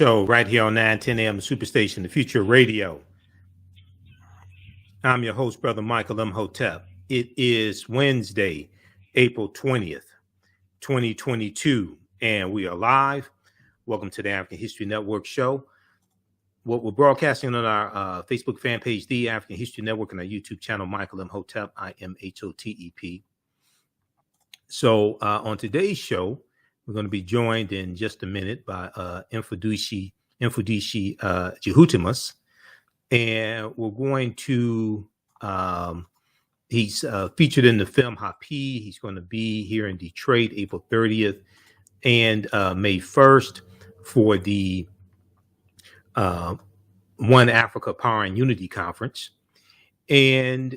Show right here on 910 AM Superstation, the Future Radio. I'm your host, Brother Michael Imhotep. It is Wednesday, April 20th, 2022, and we are live. Welcome to the African History Network show. What we're broadcasting on our Facebook fan page, The African History Network, and our YouTube channel, Michael Imhotep, Imhotep. So on today's show, we're going to be joined in just a minute by Mfundishi Jhutyms, and we're going to, he's featured in the film Hapi. He's going to be here in Detroit, April 30th and May 1st for the One Africa Power and Unity Conference. And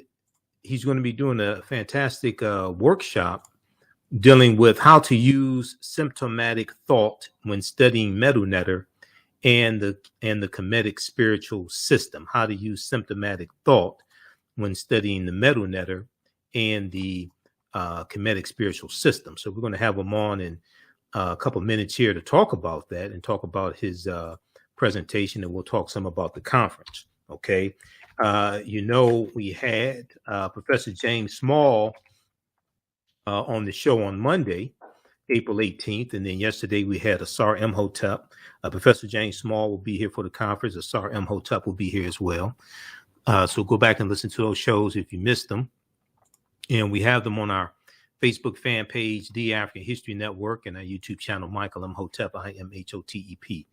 he's going to be doing a fantastic workshop dealing with how to use symptomatic thought when studying Medu Netcher and the Kemetic spiritual system. How to use symptomatic thought when studying the Medu Netcher and the Kemetic spiritual system. So we're going to have him on in a couple of minutes here to talk about that and talk about his presentation, and we'll talk some about the conference. Okay, we had Professor James Small on the show on Monday, April 18th. And then yesterday we had Asar Imhotep. Professor James Small will be here for the conference. Asar Imhotep will be here as well. So go back and listen to those shows if you missed them. And we have them on our Facebook fan page, The African History Network, and our YouTube channel, Michael Imhotep, Imhotep.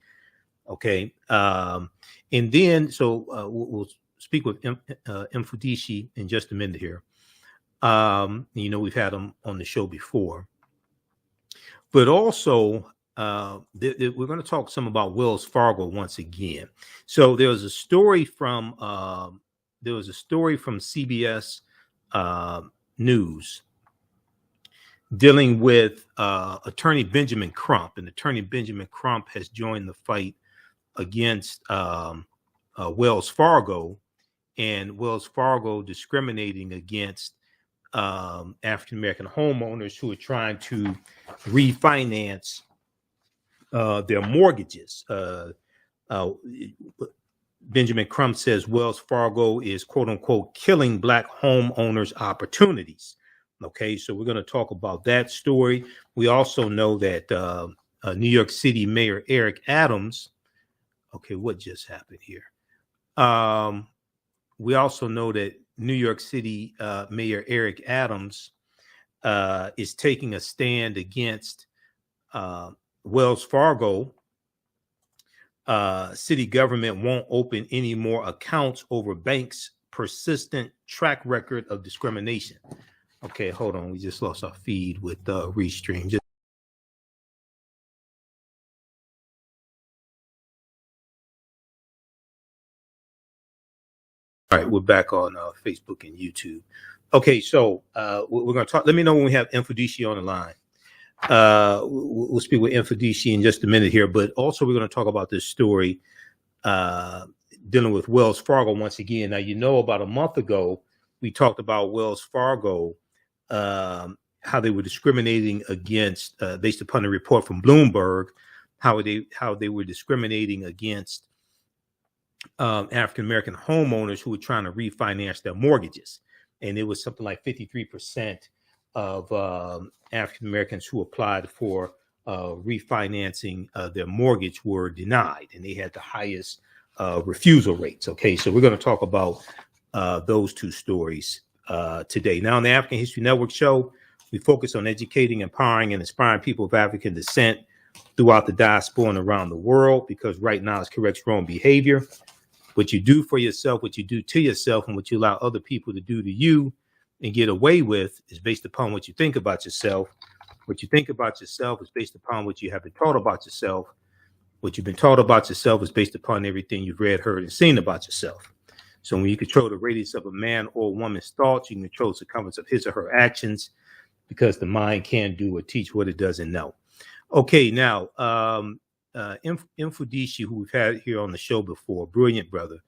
Okay. And then, we'll speak with Mfundishi in just a minute here. We've had them on the show before, but also we're going to talk some about Wells Fargo once again. So there was a story from CBS News dealing with attorney Benjamin Crump, and attorney Benjamin Crump has joined the fight against Wells Fargo, and Wells Fargo discriminating against African-American homeowners who are trying to refinance their mortgages. Benjamin Crump says Wells Fargo is, quote unquote, killing Black homeowners' opportunities. Okay, so we're going to talk about that story. We also know that New York City Mayor Eric Adams. Okay, what just happened here? We also know that New York City Mayor Eric Adams is taking a stand against Wells Fargo. City government won't open any more accounts over banks' persistent track record of discrimination. Okay, hold on. We just lost our feed with Restream. All right, we're back on Facebook and YouTube. Okay, so we're going to talk. Let me know when we have Mfundishi on the line. We'll speak with Mfundishi in just a minute here, but also we're going to talk about this story dealing with Wells Fargo once again. Now, about a month ago, we talked about Wells Fargo, how they were discriminating against, based upon a report from Bloomberg, how they were discriminating against African-American homeowners who were trying to refinance their mortgages. And it was something like 53% of African-Americans who applied for refinancing their mortgage were denied, and they had the highest refusal rates. Okay, so we're going to talk about those two stories today. Now, on the African History Network show, we focus on educating, empowering, and inspiring people of African descent throughout the diaspora and around the world, because right knowledge corrects wrong behavior. What you do for yourself, what you do to yourself, and what you allow other people to do to you and get away with is based upon what you think about yourself. What you think about yourself is based upon what you have been taught about yourself. What you've been taught about yourself is based upon everything you've read, heard, and seen about yourself. So when you control the radius of a man or woman's thoughts, you can control the circumference of his or her actions, because the mind can do or teach what it doesn't know. Okay, now, Mfundishi, who we've had here on the show before, brilliant brother.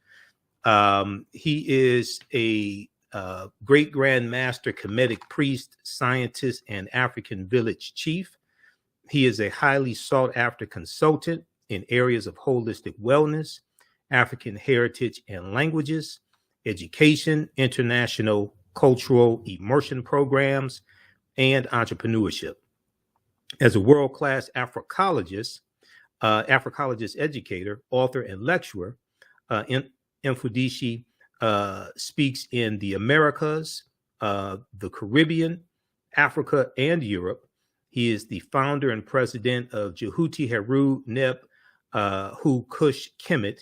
He is a great Grand Master, Kemetic priest, scientist, and African village chief. He is a highly sought after consultant in areas of holistic wellness, African heritage and languages, education, international cultural immersion programs, and entrepreneurship. As a world-class Africologist, educator, author, and lecturer, Mfundishi speaks in the Americas, the Caribbean, Africa, and Europe. He is the founder and president of Jehuti Heru Neb Hu Kush Kemet,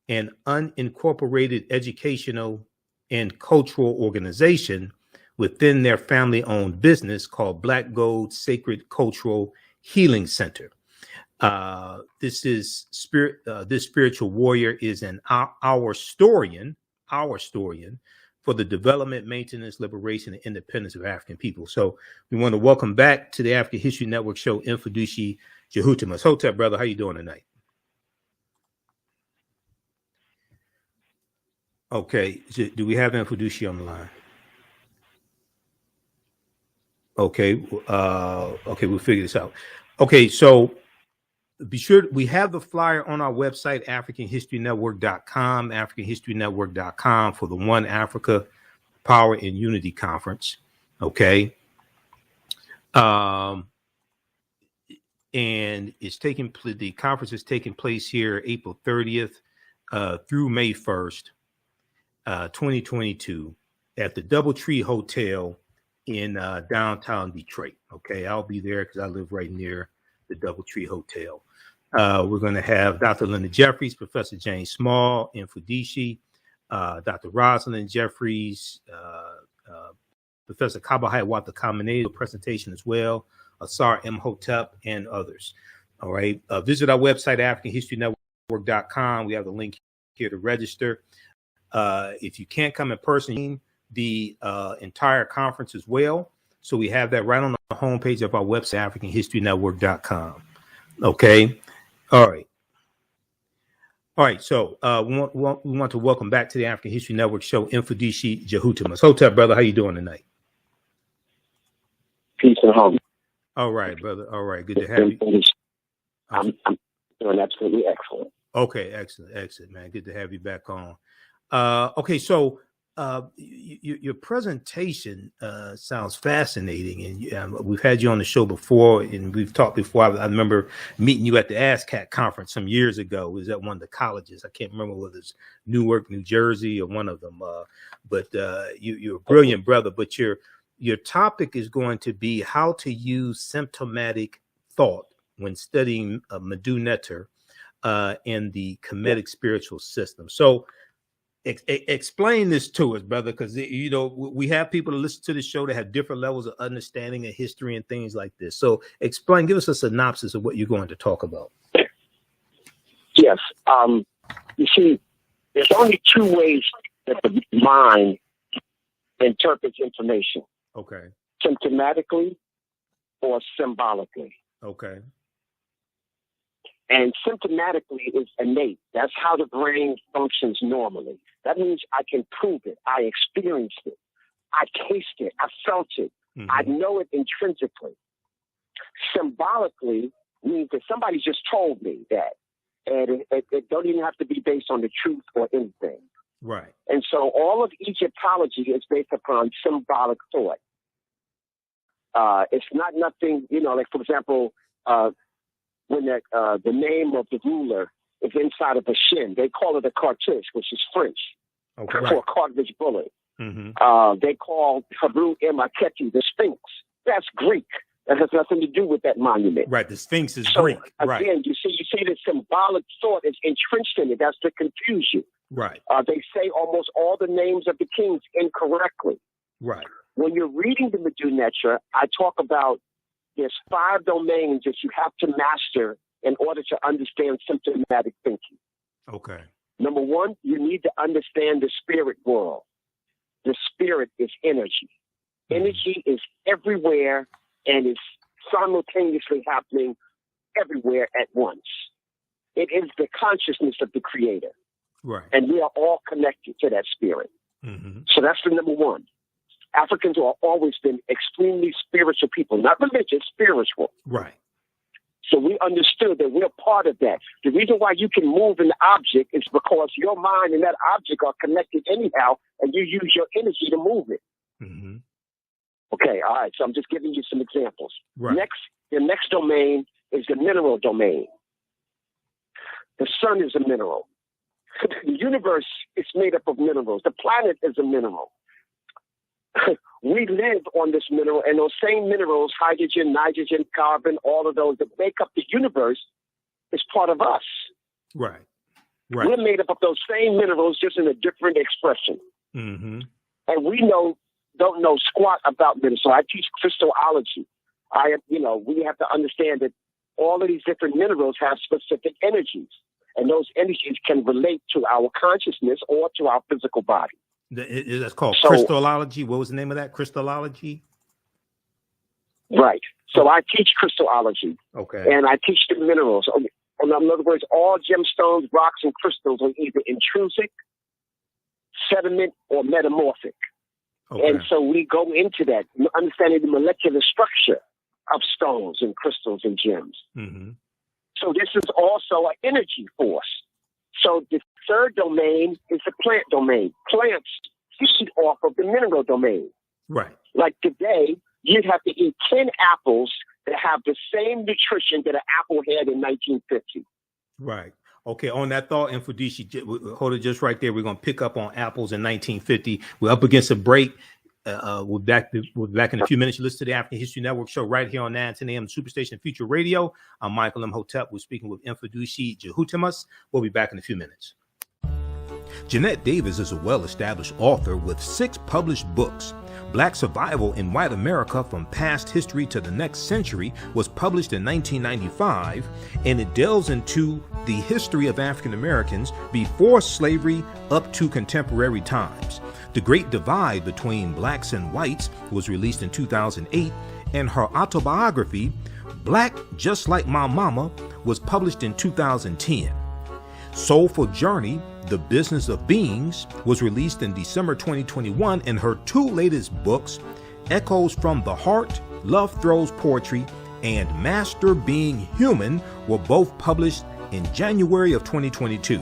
an unincorporated educational and cultural organization within their family-owned business called Black Gold Sacred Cultural Healing Center. This spiritual warrior is our historian for the development, maintenance, liberation, and independence of African people. So we want to welcome back to the African History Network show, Mfundishi Jhutyms. Hotep, brother, how you doing tonight? Okay, do we have Mfundishi on the line? Okay, okay, we'll figure this out. Okay, so be sure we have the flyer on our website, AfricanHistoryNetwork.com, AfricanHistoryNetwork.com for the One Africa Power and Unity Conference. Okay. And the conference is taking place here April 30th through May 1st, 2022 at the DoubleTree Hotel in downtown Detroit. Okay. I'll be there because I live right near the DoubleTree Hotel. We're going to have Dr. Linda Jeffries, Professor James Small, Mfundishi, Dr. Rosalind Jeffries, Professor Kabahai Wata Kamene, presentation as well, Asar Imhotep, and others. All right. Visit our website, AfricanHistoryNetwork.com. We have the link here to register. If you can't come in person, the entire conference as well. So we have that right on the homepage of our website, AfricanHistoryNetwork.com. Okay. All right. All right. So we want to welcome back to the African History Network show, Mfundishi Jhutyms. Hotep, brother, how you doing tonight? Peace and harmony. All right, brother. All right. Good to have you. I'm doing absolutely excellent. Okay. Excellent, man. Good to have you back on. Okay. So your presentation sounds fascinating, and we've had you on the show before, and we've talked before. I remember meeting you at the ASCAT conference some years ago. It was at one of the colleges. I can't remember whether it's Newark, New Jersey, or one of them. But you're a brilliant brother. But your topic is going to be how to use symptomatic thought when studying Medu Netcher and the Kemetic spiritual system. So explain this to us, brother, because we have people to listen to the show that have different levels of understanding of history and things like this. So give us a synopsis of what you're going to talk about. Yes. You see, there's only two ways that the mind interprets information. Okay. Symptomatically or symbolically. Okay. And symptomatically is innate. That's how the brain functions normally. That means I can prove it. I experienced it. I tasted it. I felt it. Mm-hmm. I know it intrinsically. Symbolically means that somebody just told me that. And it don't even have to be based on the truth or anything. Right. And so all of Egyptology is based upon symbolic thought. It's not nothing, like, for example, when the name of the ruler is inside of a shin, they call it a cartouche, which is French, okay, for a cartridge bullet. Mm-hmm. They call Haru Imhotep the Sphinx. That's Greek. That has nothing to do with that monument. Right. The Sphinx is so, Greek. Right. Again, you see the symbolic thought is entrenched in it. That's to confuse you. Right. They say almost all the names of the kings incorrectly. Right. When you're reading the Medu Netcher, I talk about there's 5 domains that you have to master in order to understand symptomatic thinking. Okay. Number 1, you need to understand the spirit world. The spirit is energy. Mm-hmm. Energy is everywhere and is simultaneously happening everywhere at once. It is the consciousness of the Creator. Right. And we are all connected to that spirit. Mm-hmm. So that's the number 1. Africans have always been extremely spiritual people, not religious, spiritual. Right. So we understood that we're part of that. The reason why you can move an object is because your mind and that object are connected anyhow, and you use your energy to move it. Mm-hmm. Okay, all right. So I'm just giving you some examples. Right. The next domain is the mineral domain. The sun is a mineral. The universe is made up of minerals. The planet is a mineral. We live on this mineral, and those same minerals, hydrogen, nitrogen, carbon, all of those that make up the universe, is part of us. Right. Right. We're made up of those same minerals, just in a different expression. Mm-hmm. And we don't know squat about minerals. So I teach crystallology. We have to understand that all of these different minerals have specific energies, and those energies can relate to our consciousness or to our physical body. That's called crystallology. What was the name of that? Crystallology? Right. So I teach crystallology. Okay. And I teach the minerals. In other words, all gemstones, rocks, and crystals are either intrinsic, sediment, or metamorphic. Okay. And so we go into that, understanding the molecular structure of stones and crystals and gems. Mm-hmm. So this is also an energy force. So the third domain is the plant domain. Plants feed off of the mineral domain. Right. Like today, you'd have to eat 10 apples that have the same nutrition that an apple had in 1950. Right. Okay, on that thought, Mfundishi, hold it just right there. We're going to pick up on apples in 1950. We're up against a break. We'll be back in a few minutes. You listen to the African History Network show right here on 910 AM Superstation Future Radio. I'm Michael Imhotep. We're speaking with Mfundishi Jhutyms. We'll be back in a few minutes. Jeanette Davis is a well-established author with 6 published books. Black Survival in White America from Past History to the Next Century was published in 1995, and it delves into the history of African Americans before slavery up to contemporary times. The Great Divide Between Blacks and Whites was released in 2008, and her autobiography, Black Just Like My Mama, was published in 2010. Soulful Journey, The Business of Beings, was released in December 2021, and her 2 latest books, Echoes from the Heart, Love Throws Poetry, and Master Being Human, were both published in January of 2022.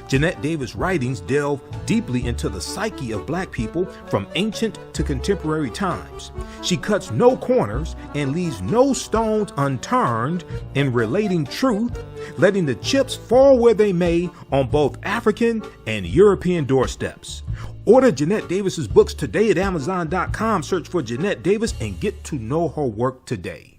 Jeanette Davis' writings delve deeply into the psyche of Black people from ancient to contemporary times. She cuts no corners and leaves no stones unturned in relating truth, letting the chips fall where they may on both African and European doorsteps. Order Jeanette Davis's books today at Amazon.com. Search for Jeanette Davis and get to know her work today.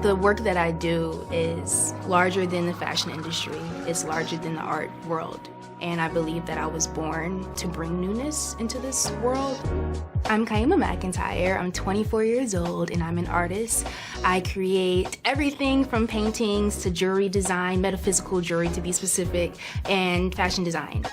The work that I do is larger than the fashion industry. It's larger than the art world. And I believe that I was born to bring newness into this world. I'm Kaima McIntyre. I'm 24 years old and I'm an artist. I create everything from paintings to jewelry design, metaphysical jewelry to be specific, and fashion design.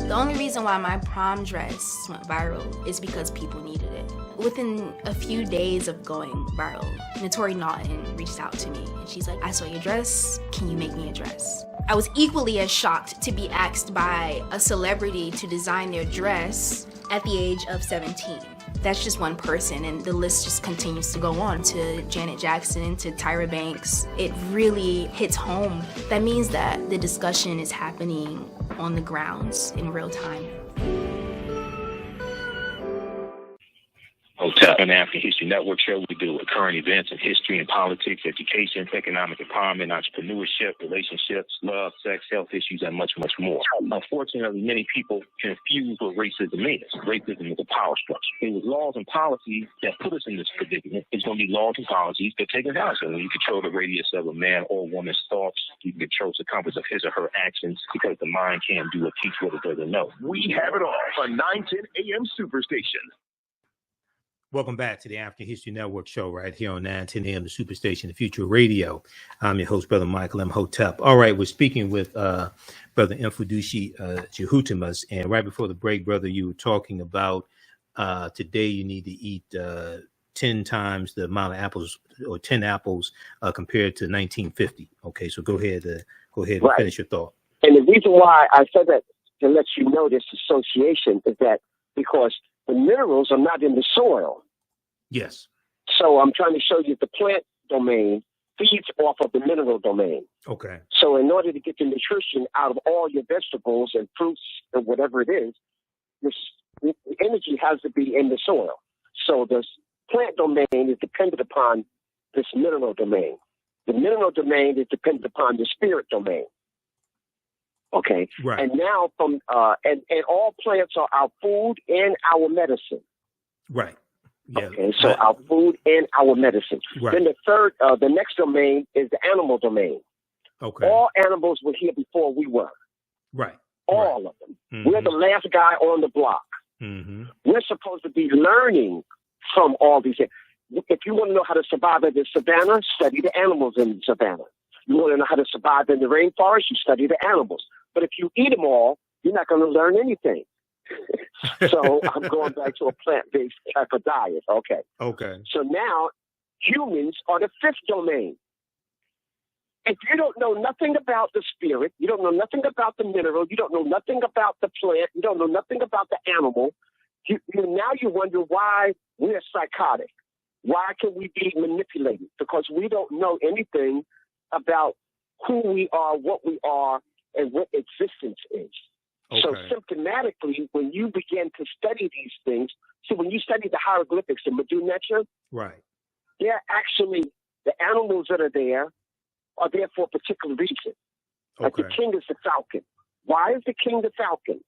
The only reason why my prom dress went viral is because people needed it. Within a few days of going viral, Notori Naughton reached out to me and she's like, I saw your dress, can you make me a dress? I was equally as shocked to be asked by a celebrity to design their dress at the age of 17. That's just one person, and the list just continues to go on to Janet Jackson, to Tyra Banks. It really hits home. That means that the discussion is happening on the grounds in real time. Hotep and African History Network show. We deal with current events in history and politics, education, economic empowerment, entrepreneurship, relationships, love, sex, health issues, and much, much more. Unfortunately, many people confuse what racism is. Racism is a power structure. It was laws and policies that put us in this predicament. It's going to be laws and policies that take us out. So when you control the radius of a man or woman's thoughts, you can control the compass of his or her actions, because the mind can't do or teach what it doesn't know. We have it all on 910 AM Superstation. Welcome back to the African History Network show right here on 910 AM, the Superstation, the Future Radio. I'm your host, Brother Michael Imhotep. All right, we're speaking with Brother Mfundishi Jhutyms, and right before the break, brother, you were talking about today you need to eat 10 times the amount of apples, or 10 apples compared to 1950. Okay, so go ahead and finish your thought. And the reason why I said that, to let you know this association, is that because the minerals are not in the soil. Yes. So I'm trying to show you the plant domain feeds off of the mineral domain. Okay. So in order to get the nutrition out of all your vegetables and fruits and whatever it is, the energy has to be in the soil. So the plant domain is dependent upon this mineral domain. The mineral domain is dependent upon the spirit domain. Okay. Right. And now and all plants are our food and our medicine. Right. Yeah. Okay. So our food and our medicine. Right. Then the next domain is the animal domain. Okay. All animals were here before we were. Right. All of them. Mm-hmm. We're the last guy on the block. Mm-hmm. We're supposed to be learning from all these things. If you want to know how to survive in the savannah, study the animals in the savannah. You want to know how to survive in the rainforest, you study the animals. But if you eat them all, you're not going to learn anything. So I'm going back to a plant-based type of diet. Okay. Okay. So now humans are the fifth domain. If you don't know nothing about the spirit, you don't know nothing about the mineral, you don't know nothing about the plant, you don't know nothing about the animal, now you wonder why we're psychotic. Why can we be manipulated? Because we don't know anything about who we are, what we are, and what existence is. Okay. So symptomatically, when you begin to study these things, so when you study the hieroglyphics in Medu Netcher, right, they're actually, the animals that are there for a particular reason. Like the king is the falcon. Why is the king the falcon?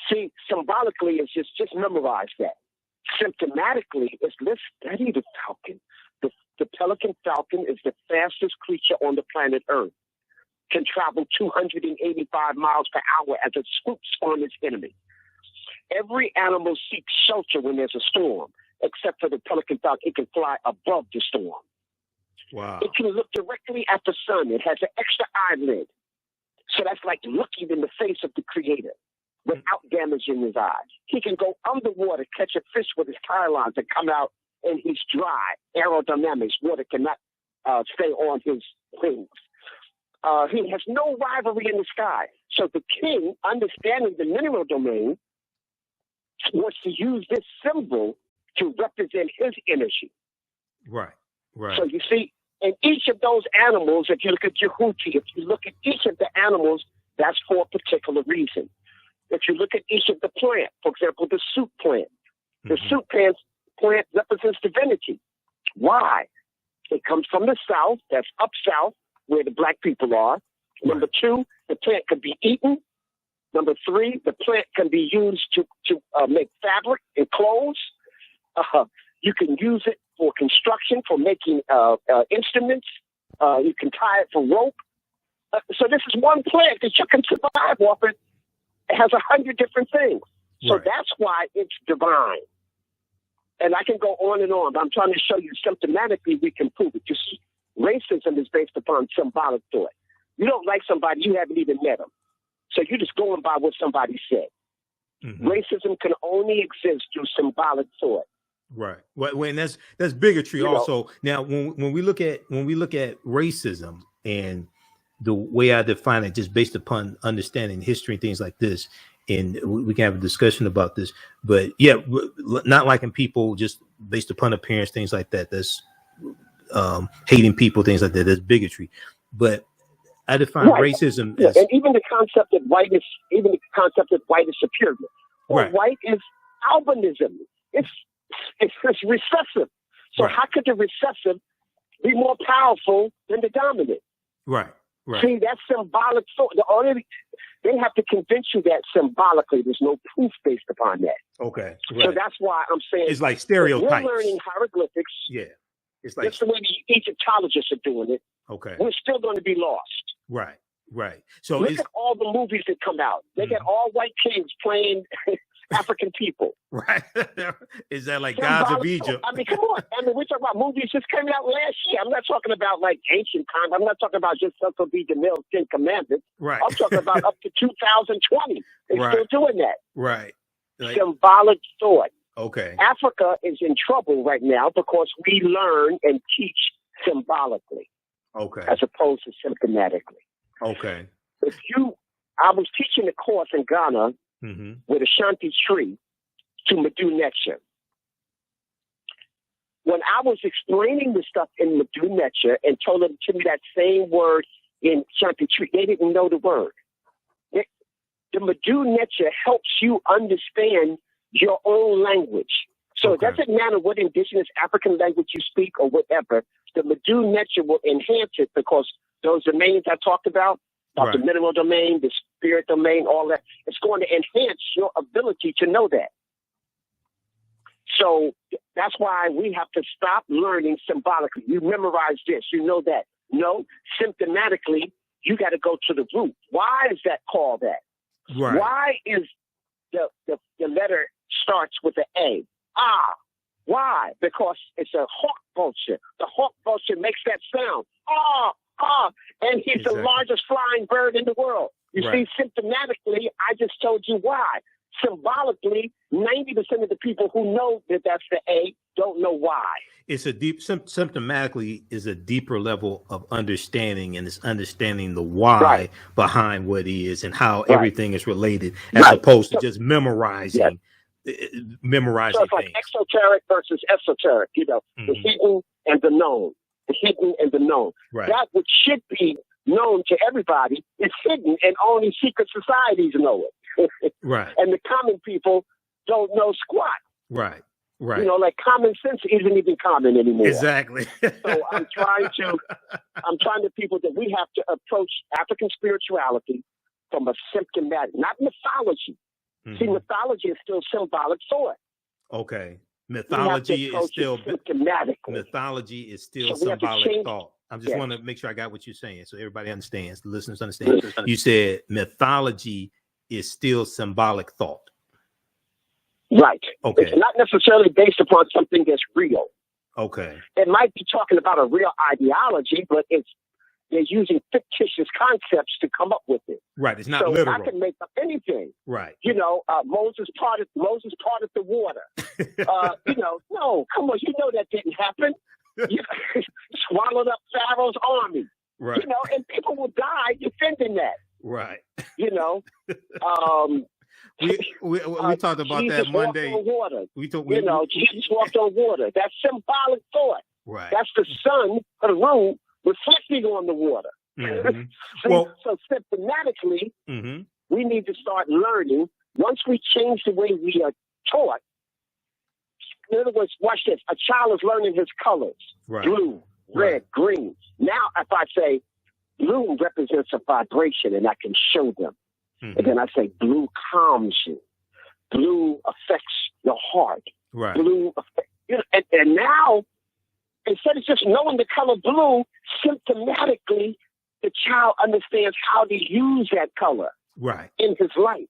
See, symbolically, it's just memorize that. Symptomatically, let's study the falcon. The pelican falcon is the fastest creature on the planet Earth. Can travel 285 miles per hour as it swoops on its enemy. Every animal seeks shelter when there's a storm, except for the pelican falcon. It can fly above the storm. Wow. It can look directly at the sun. It has an extra eyelid. So that's like looking in the face of the creator without damaging his eyes. He can go underwater, catch a fish with his pylons and come out, and he's dry. Aerodynamics, water cannot stay on his wings. He has no rivalry in the sky. So the king, understanding the mineral domain, wants to use this symbol to represent his energy. Right, right. So you see, in each of those animals, if you look at Jhuti, if you look at each of the animals, that's for a particular reason. If you look at each of the plant, for example, the soup plant, the soup plant represents divinity. Why? It comes from the south, that's up south, where the black people are. Number two, the plant can be eaten. Number three, the plant can be used to make fabric and clothes. You can use it for construction, for making instruments. You can tie it for rope. So this is one plant that you can survive off it. It has 100 different things. So that's why it's divine. And I can go on and on, but I'm trying to show you symptomatically we can prove it. You see, racism is based upon symbolic thought. You don't like somebody, you haven't even met them. So you're just going by what somebody said. Mm-hmm. Racism can only exist through symbolic thought. Right. Well, and that's bigotry also. Now, when we look at racism, and the way I define it, just based upon understanding history and things like this, and we can have a discussion about this. But yeah, not liking people just based upon appearance, things like that. That's hating people, things like that. That's bigotry. But I define racism as, and even the concept of white is superior. Well, white is albinism. It's recessive. So how could the recessive be more powerful than the dominant? Right. See, that's symbolic. So they have to convince you that symbolically. There's no proof based upon that. Okay. Right. So that's why I'm saying it's like stereotypes. We're learning hieroglyphics. Yeah. It's like just the way the Egyptologists are doing it. Okay. We're still going to be lost. Right. So look at all the movies that come out. They get all white kings playing African people. Right. Is that like gods of Egypt? I mean, come on. I mean, we're talking about movies just came out last year. I'm not talking about like ancient times. I'm not talking about just Uncle B. DeMille's 10 Commandments. Right. I'm talking about up to 2020. They're still doing that. Right. Like, symbolic thought. Okay. Africa is in trouble right now because we learn and teach symbolically. Okay. As opposed to symptomatically. Okay. I was teaching a course in Ghana with a Shanti tree to Medu Netcher. when I was explaining the stuff in Medu Netcher and told them to me that same word in Chantry, they didn't know the word. The Medu Netcher helps you understand your own language. So It doesn't matter what indigenous African language you speak or whatever. The Medu Netcher will enhance it because those domains I talked about the mineral domain, the spirit domain, all that, it's going to enhance your ability to know that. So that's why we have to stop learning symbolically. You memorize this, you know that. No, symptomatically, you got to go to the root. Why is that called that? Right. Why is the letter starts with an A? Why? Because it's a hawk vulture. The hawk vulture makes that sound. And he's the largest flying bird in the world. You see, symptomatically, I just told you why. Symbolically, 90% of the people who know that that's the A don't know why. It's a deep, symptomatically is a deeper level of understanding, and it's understanding the why behind what is and how everything is related, as opposed to just memorizing. Memorizing so it's like things. Exoteric versus esoteric, the hidden and the known. The hidden and the known. That which should be known to everybody is hidden, and only secret societies know it. And the common people don't know squat. Right. Like common sense isn't even common anymore. Exactly. So I'm trying to people that we have to approach African spirituality from a symptomatic, not mythology. See, mythology is still symbolic thought. Okay. Mythology is still symptomatic. Mythology is still symbolic thought. I just want to make sure I got what you're saying, so everybody understands. The listeners understand. You said mythology is still symbolic thought. Right. Okay. It's not necessarily based upon something that's real. Okay. It might be talking about a real ideology, but they're using fictitious concepts to come up with it. Right. It's not so literal. I can make up anything. Right. Moses parted the water. No, come on, that didn't happen. Swallowed up Pharaoh's army. Right. And people will die defending that. Right. We talked about Jesus that Monday. Walked on water. Jesus walked on water. That's symbolic thought. Right. That's the sun of the room reflecting on the water. So symptomatically, we need to start learning. Once we change the way we are taught, in other words, watch this. A child is learning his colors. Blue, red, green. Now, if I say blue represents a vibration and I can show them, and then I say blue calms you. Blue affects your heart. Blue affects, and now, instead of just knowing the color blue, symptomatically, the child understands how to use that color in his life.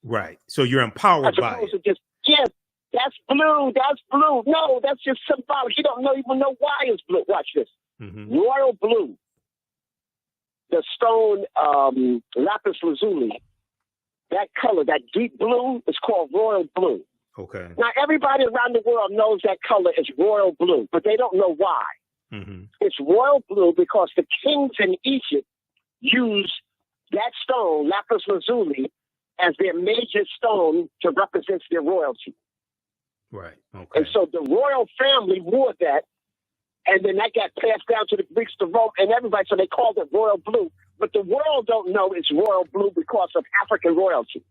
Right. So you're empowered by it. To just, that's blue. That's blue. No, that's just symbolic. You don't even know why it's blue. Watch this. Royal blue. The stone lapis lazuli, that color, that deep blue, is called royal blue. Okay. Now, everybody around the world knows that color is royal blue, but they don't know why. It's royal blue because the kings in Egypt used that stone, lapis lazuli, as their major stone to represent their royalty. Right. Okay. And so the royal family wore that, and then that got passed down to the Greeks, to Rome, and everybody, so they called it royal blue. But the world don't know it's royal blue because of African royalty.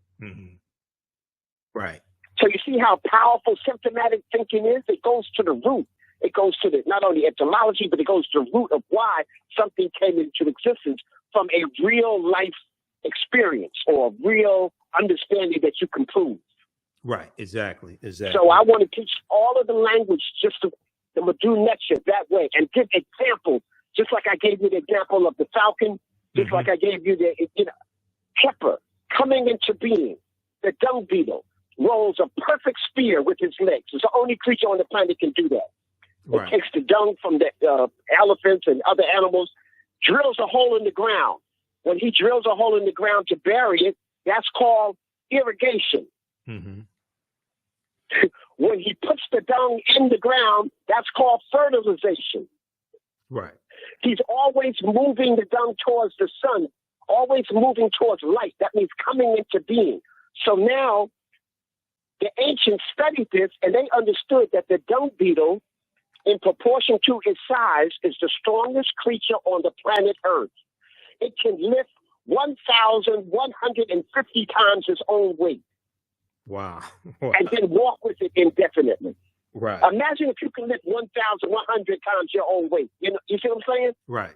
Right. So you see how powerful symptomatic thinking is? It goes to the root. It goes to not only etymology, but it goes to the root of why something came into existence from a real life experience or real understanding that you can prove. Right. Exactly. So I want to teach all of the language, just the Medu Netcher that way, and give examples, just like I gave you the example of the falcon, just like I gave you the pepper coming into being. The dung beetle rolls a perfect spear with his legs. It's the only creature on the planet that can do that. It takes the dung from the elephants and other animals, drills a hole in the ground. When he drills a hole in the ground to bury it, that's called irrigation. When he puts the dung in the ground, that's called fertilization. Right. He's always moving the dung towards the sun, always moving towards light. That means coming into being. So now the ancients studied this, and they understood that the dung beetle in proportion to its size, is the strongest creature on the planet Earth. It can lift 1,150 times its own weight. Wow. And then walk with it indefinitely. Right. Imagine if you can lift 1,100 times your own weight. You see what I'm saying? Right.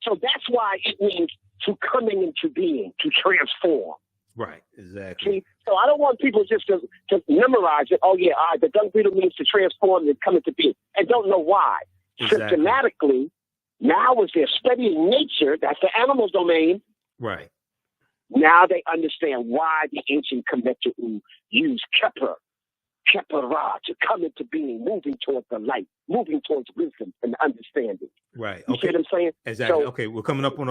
So that's why it means to coming into being, to transform. Right. Exactly. See? So I don't want people just to memorize it. Oh, yeah, all right, the dung beetle means to transform and come into being, and don't know why. Exactly. Symptomatically, now as they're studying nature, that's the animal domain. Right. Now they understand why the ancient Kemetic used Kepera to come into being, moving towards the light, moving towards wisdom and understanding. Right. You see what I'm saying? Exactly. So, okay, we're coming up on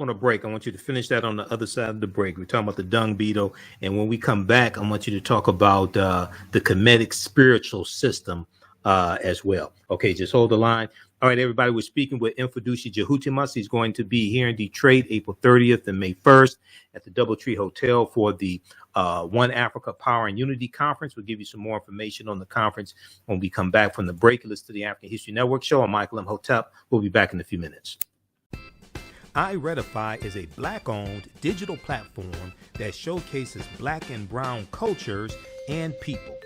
a break. I want you to finish that on the other side of the break. We're talking about the dung beetle, and when we come back, I want you to talk about the Kemetic spiritual system as well. Okay, just hold the line. All right, everybody, we're speaking with Mfundishi Jhutyms. He's going to be here in Detroit, April 30th and May 1st at the Doubletree Hotel for the One Africa Power and Unity Conference. We'll give you some more information on the conference when we come back from the break. Listen to the African History Network show. I'm Michael Imhotep. We'll be back in a few minutes. iRedify is a Black-owned digital platform that showcases Black and Brown cultures and people.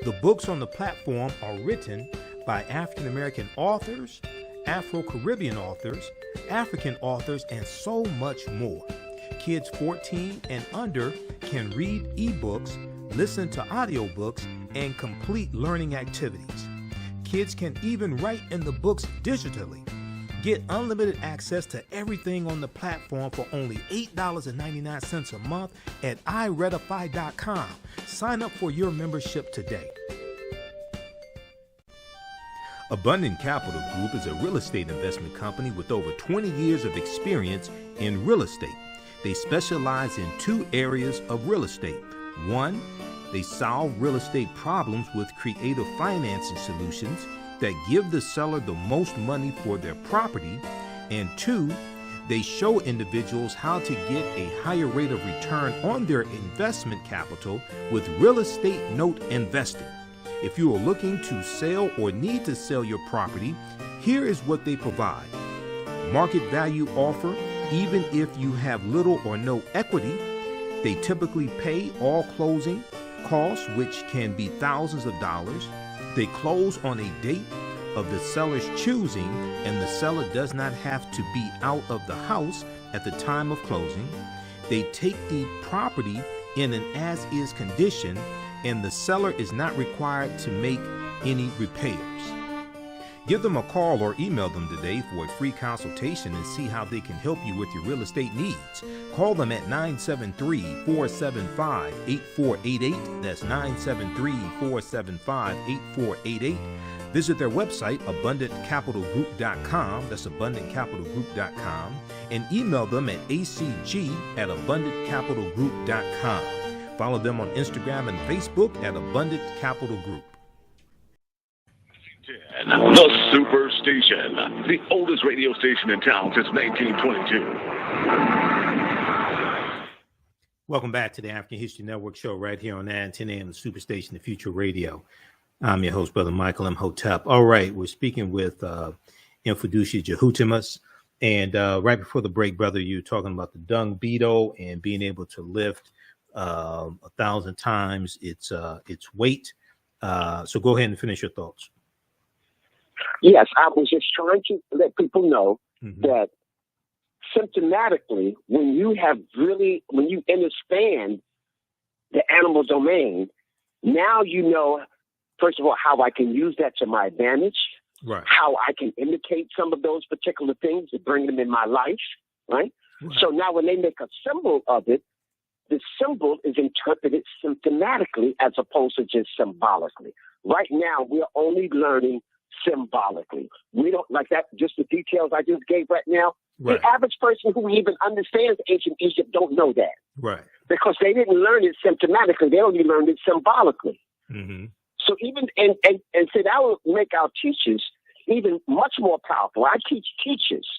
The books on the platform are written by African-American authors, Afro-Caribbean authors, African authors, and so much more. Kids 14 and under can read ebooks, listen to audiobooks, and complete learning activities. Kids can even write in the books digitally. Get unlimited access to everything on the platform for only $8.99 a month at iRedify.com. Sign up for your membership today. Abundant Capital Group is a real estate investment company with over 20 years of experience in real estate. They specialize in two areas of real estate. One, they solve real estate problems with creative financing solutions that give the seller the most money for their property. And two, they show individuals how to get a higher rate of return on their investment capital with real estate note investing. If you are looking to sell or need to sell your property, here is what they provide. Market value offer, even if you have little or no equity. They typically pay all closing costs, which can be thousands of dollars. They close on a date of the seller's choosing, and the seller does not have to be out of the house at the time of closing. They take the property in an as-is condition, and the seller is not required to make any repairs. Give them a call or email them today for a free consultation and see how they can help you with your real estate needs. Call them at 973-475-8488. That's 973-475-8488. Visit their website, abundantcapitalgroup.com. That's abundantcapitalgroup.com. And email them at acg@abundantcapitalgroup.com. Follow them on Instagram and Facebook at Abundant Capital Group. The Superstation, the oldest radio station in town since 1922. Welcome back to the African History Network show right here on 9:10 a.m. the Superstation, the Future Radio. I'm your host, Brother Michael Imhotep. All right, we're speaking with Mfundishi Jhutyms. And right before the break, brother, you were talking about the dung beetle and being able to lift 1,000 times its weight. So go ahead and finish your thoughts. Yes, I was just trying to let people know that symptomatically, when you understand the animal domain, now you know, first of all, how I can use that to my advantage, right? How I can imitate some of those particular things and bring them in my life, right? So now when they make a symbol of it, the symbol is interpreted symptomatically as opposed to just symbolically. Right now, we're only learning symbolically. We don't like that, just the details I just gave right now. Right. The average person who even understands ancient Egypt don't know that. Right. Because they didn't learn it symptomatically. They only learned it symbolically. Mm-hmm. So even, and so that will make our teachers even much more powerful. I teach teachers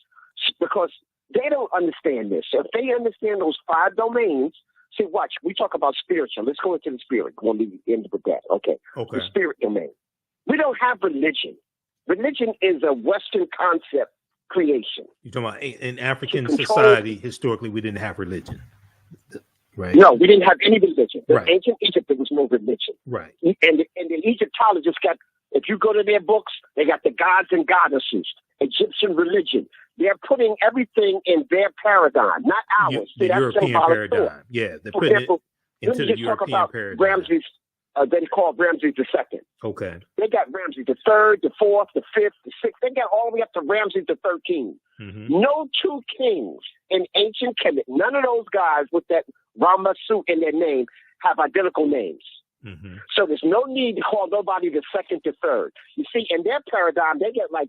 because they don't understand this. So if they understand those 5 domains, see, watch, we talk about spiritual. Let's go into the spirit when we end with that. Okay. The spirit domain. We don't have religion. Religion is a Western concept creation. You're talking about in African To control- society, historically, we didn't have religion. Right. No, we didn't have any religion. In Right. ancient Egypt, there was no religion. Right. And the Egyptologists got, if you go to their books, they got the gods and goddesses, Egyptian religion. They're putting everything in their paradigm, not ours. The See, that's European symbolic paradigm. thought. Yeah, they're For putting example, it into let the me just talk European about paradigm. Ramses. They call Ramses II. Okay. They got Ramses the third, the fourth, the fifth, the sixth. They got all the way up to Ramses the 13th. Mm-hmm. No two kings in ancient Kemetic, none of those guys with that Ramasu in their name have identical names. Mm-hmm. So there's no need to call nobody the second to third. You see, in their paradigm, they get like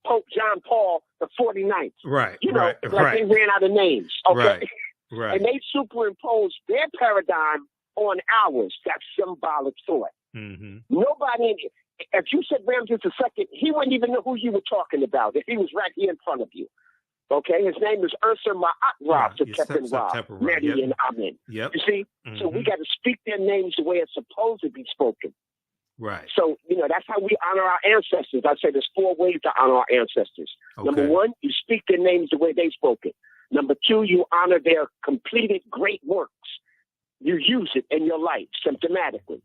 Pope John Paul the 49th. Right. You know, Right. it's like Right. they ran out of names. Okay. Right. Right. And they superimpose their paradigm on ours. That's symbolic thought. Mm-hmm. Nobody, if you said Ramses II, he wouldn't even know who you were talking about if he was right here in front of you. Okay, his name is Ursa Ma'at to Kepin Ra, Medi and Amen. Yep. You see, so we got to speak their names the way it's supposed to be spoken. Right. So, that's how we honor our ancestors. I say there's 4 ways to honor our ancestors. Okay. Number 1, you speak their names the way they spoke it. Number 2, you honor their completed great works. You use it in your life symptomatically.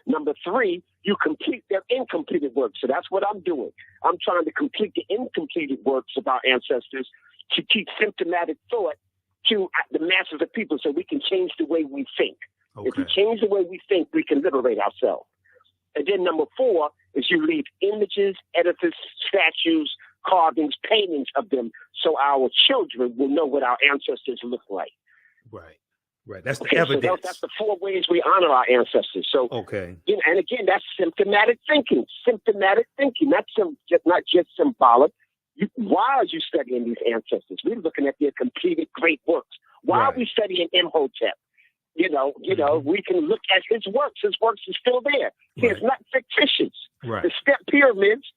Number 3, you complete their incompleted works. So that's what I'm doing. I'm trying to complete the incompleted works of our ancestors to teach symptomatic thought to the masses of people so we can change the way we think. Okay. If we change the way we think, we can liberate ourselves. And then number 4 is you leave images, edifices, statues, carvings, paintings of them so our children will know what our ancestors look like. Right. Right. That's the Okay, evidence. so that's the 4 ways we honor our ancestors. So, Okay. and again, that's symptomatic thinking. Symptomatic thinking, not just symbolic. Why are you studying these ancestors? We're looking at their completed great works. Why are we studying Imhotep? We can look at his works. His works are still there. He's not fictitious. Right. The step pyramids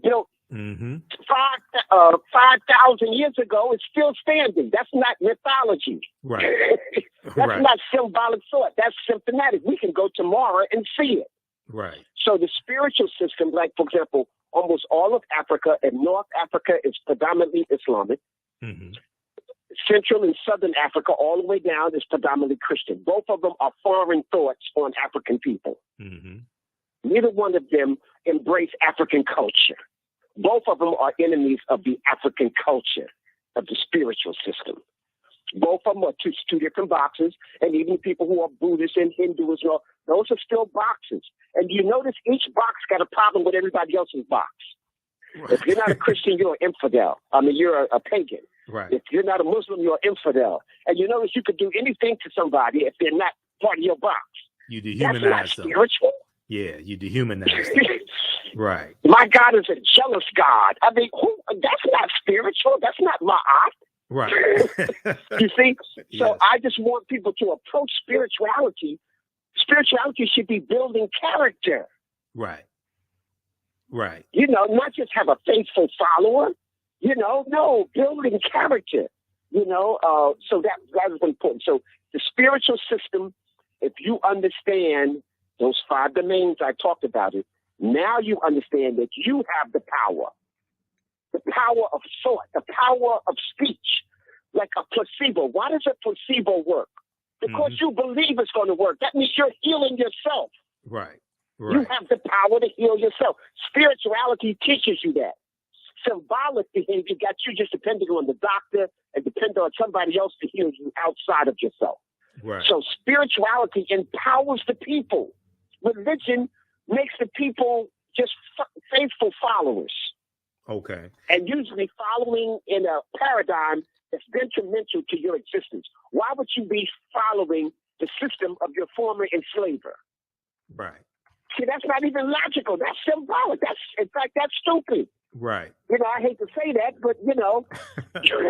built 5,000 years ago is still standing. That's not mythology. Right. That's not symbolic thought. That's symptomatic. We can go tomorrow and see it. Right. So the spiritual system, like, for example, almost all of Africa and North Africa is predominantly Islamic. Mm-hmm. Central and Southern Africa, all the way down, is predominantly Christian. Both of them are foreign thoughts on African people. Mm-hmm. Neither one of them embrace African culture. Both of them are enemies of the African culture, of the spiritual system. Both of them are two different boxes, and even people who are Buddhists and Hindus, those are still boxes. And you notice each box got a problem with everybody else's box. Right. If you're not a Christian, you're an infidel. You're a pagan. Right. If you're not a Muslim, you're an infidel. And you notice you could do anything to somebody if they're not part of your box. You dehumanize That's not them. spiritual. Yeah, you dehumanize them. Right. My God is a jealous God. That's not spiritual. That's not ma'at. Right. You see? So Yes. I just want people to approach spirituality. Spirituality should be building character. Right. Right. Not just have a faithful follower. No, building character. So that is important. So the spiritual system, if you understand those 5 domains I talked about it, now you understand that you have the power of thought, the power of speech, like a placebo. Why does a placebo work? Because you believe it's going to work. That means you're healing yourself. Right. You have the power to heal yourself. Spirituality teaches you that. Symbolic behavior got you just depending on the doctor and depending on somebody else to heal you outside of yourself. Right. So spirituality empowers the people. Religion makes the people just faithful followers. Okay. And usually following in a paradigm that's detrimental to your existence. Why would you be following the system of your former enslaver? Right. See, that's not even logical. That's symbolic. That's stupid. Right. I hate to say that, but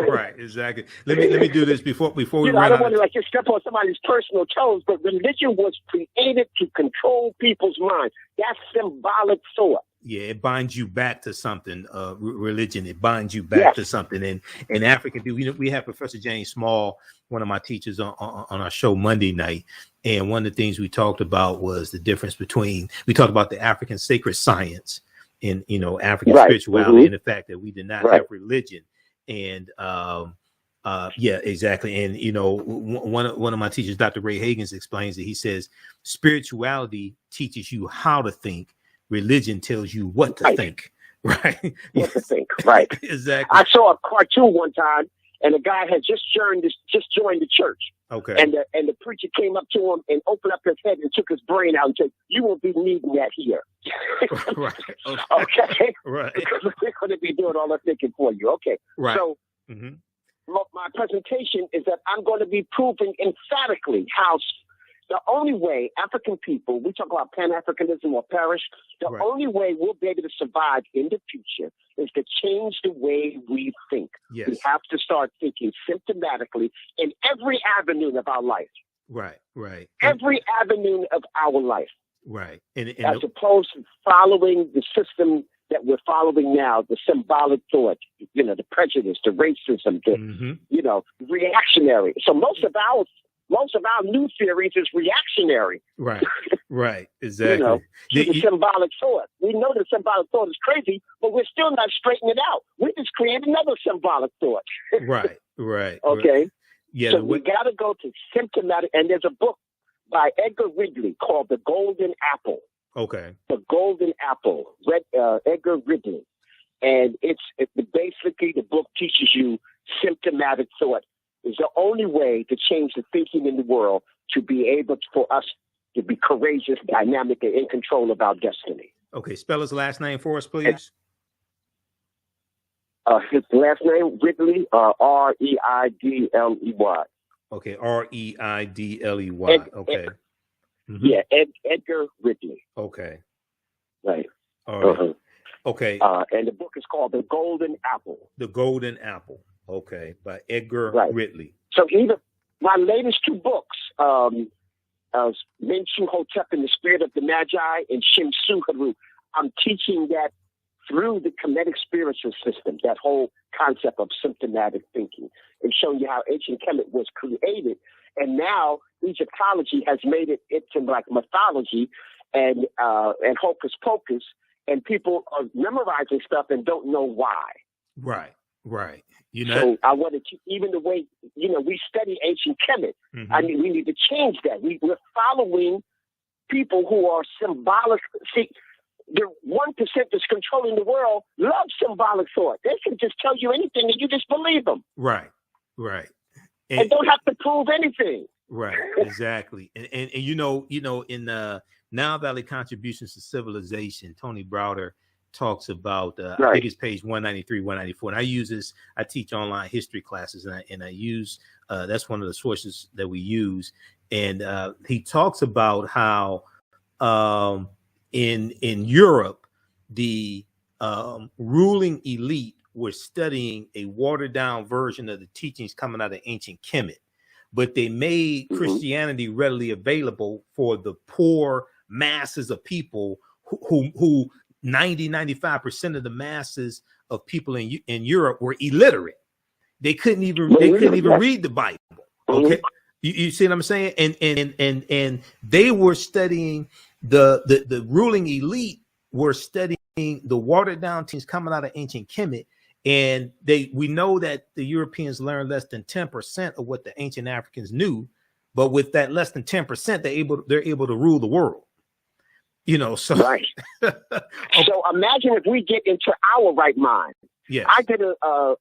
Right, exactly. Let me do this before we I run don't out. want to just step on somebody's personal toes, but religion was created to control people's minds. That's symbolic thought. Yeah, it binds you back to something. Religion, it binds you back to something. And African people, we have Professor James Small, one of my teachers, on our show Monday night. And one of the things we talked about was the difference between, we talked about the African sacred science in African Right. spirituality and the fact that we did not Right. have religion. And yeah, exactly. And one of my teachers, Dr. Ray Hagins, explains that he says spirituality teaches you how to think, religion tells you what to think. Right. What to think. Right. Exactly. I saw a cartoon one time, and a guy had just joined the church. Okay. And the preacher came up to him and opened up his head and took his brain out and said, "You won't be needing that here." Right. Okay. Right. Because we're going to be doing all the thinking for you. Okay. Right. So my presentation is that I'm going to be proving emphatically how the only way African people, we talk about Pan-Africanism or perish, the only way we'll be able to survive in the future is to change the way we think. Yes. We have to start thinking symptomatically in every avenue of our life. Right. Right. Every avenue of our life. Right. And as opposed to following the system that we're following now, the symbolic thought, the prejudice, the racism, the, reactionary. So most of our new theories is reactionary. Right. Right. Exactly. The symbolic thought. We know the symbolic thought is crazy, but we're still not straightening it out. We just create another symbolic thought. Right. Right. Okay. Right. Yeah. So we got to go to symptomatic, and there's a book by Edgar Ridley called The Golden Apple. Okay. The Golden Apple, Edgar Ridley. And it's basically the book teaches you symptomatic thought is the only way to change the thinking in the world to be able for us to be courageous, dynamic, and in control of our destiny. Okay. Spell his last name for us, please. His last name, Ridley, Reidley. Okay. Reidley. Okay. Yeah, Edgar Ridley. Okay. Right. All right. Okay. And the book is called The Golden Apple. The Golden Apple. Okay. By Edgar Ridley. So my latest two books, Mfundishi Jhutyms and the Spirit of the Magi and Shimsu Haru, I'm teaching that through the Kemetic spiritual system, that whole concept of symptomatic thinking, and showing you how ancient Kemet was created. And now Egyptology has made it into like mythology and hocus pocus, and people are memorizing stuff and don't know why. Right, right. So I wanted to, even the way, we study ancient Kemet. I mean, we need to change that. We're following people who are symbolic. See, the 1% that's controlling the world love symbolic thought. They can just tell you anything and you just believe them. Right, right. And don't have to prove anything. Right, exactly. And in Now Valley Contributions to Civilization, Tony Browder talks about, I think it's page 193, 194. And I teach online history classes, and I use, that's one of the sources that we use. And he talks about how in Europe, the ruling elite were studying a watered down version of the teachings coming out of ancient Kemet, but they made Christianity readily available for the poor masses of people who 95% of the masses of people in Europe were illiterate. They couldn't even read the Bible. Okay. You see what I'm saying? And they were studying the ruling elite were studying the watered down teachings coming out of ancient Kemet. And we know that the Europeans learned less than 10% of what the ancient Africans knew, but with that less than 10%, they're able to rule the world. So right. So imagine if we get into our right mind. Yes. I did a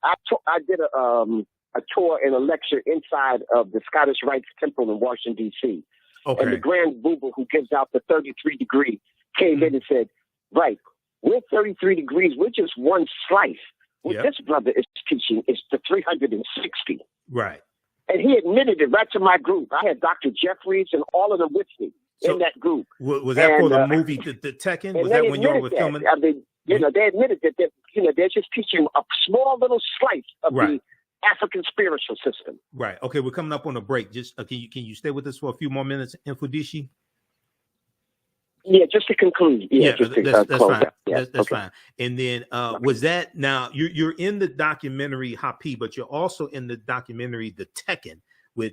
tour and a lecture inside of the Scottish Rites Temple in Washington, D.C. Okay. And the Grand Booba, who gives out the 33 degree, came in and said, right, we're 33 degrees, we're just one slice. What this brother is teaching is the 360. Right. And he admitted it right to my group. I had Dr. Jeffries and all of them with me in that group. Was that for the movie, the Tekken? Was that when you were filming? I mean, they admitted that they're just teaching a small little slice of the African spiritual system. Right. Okay, we're coming up on a break. Just can you stay with us for a few more minutes, Mfundishi? Yeah, just to conclude. That's fine. That's fine. And then was that, now you're in the documentary Hapi, but you're also in the documentary The Tekken, with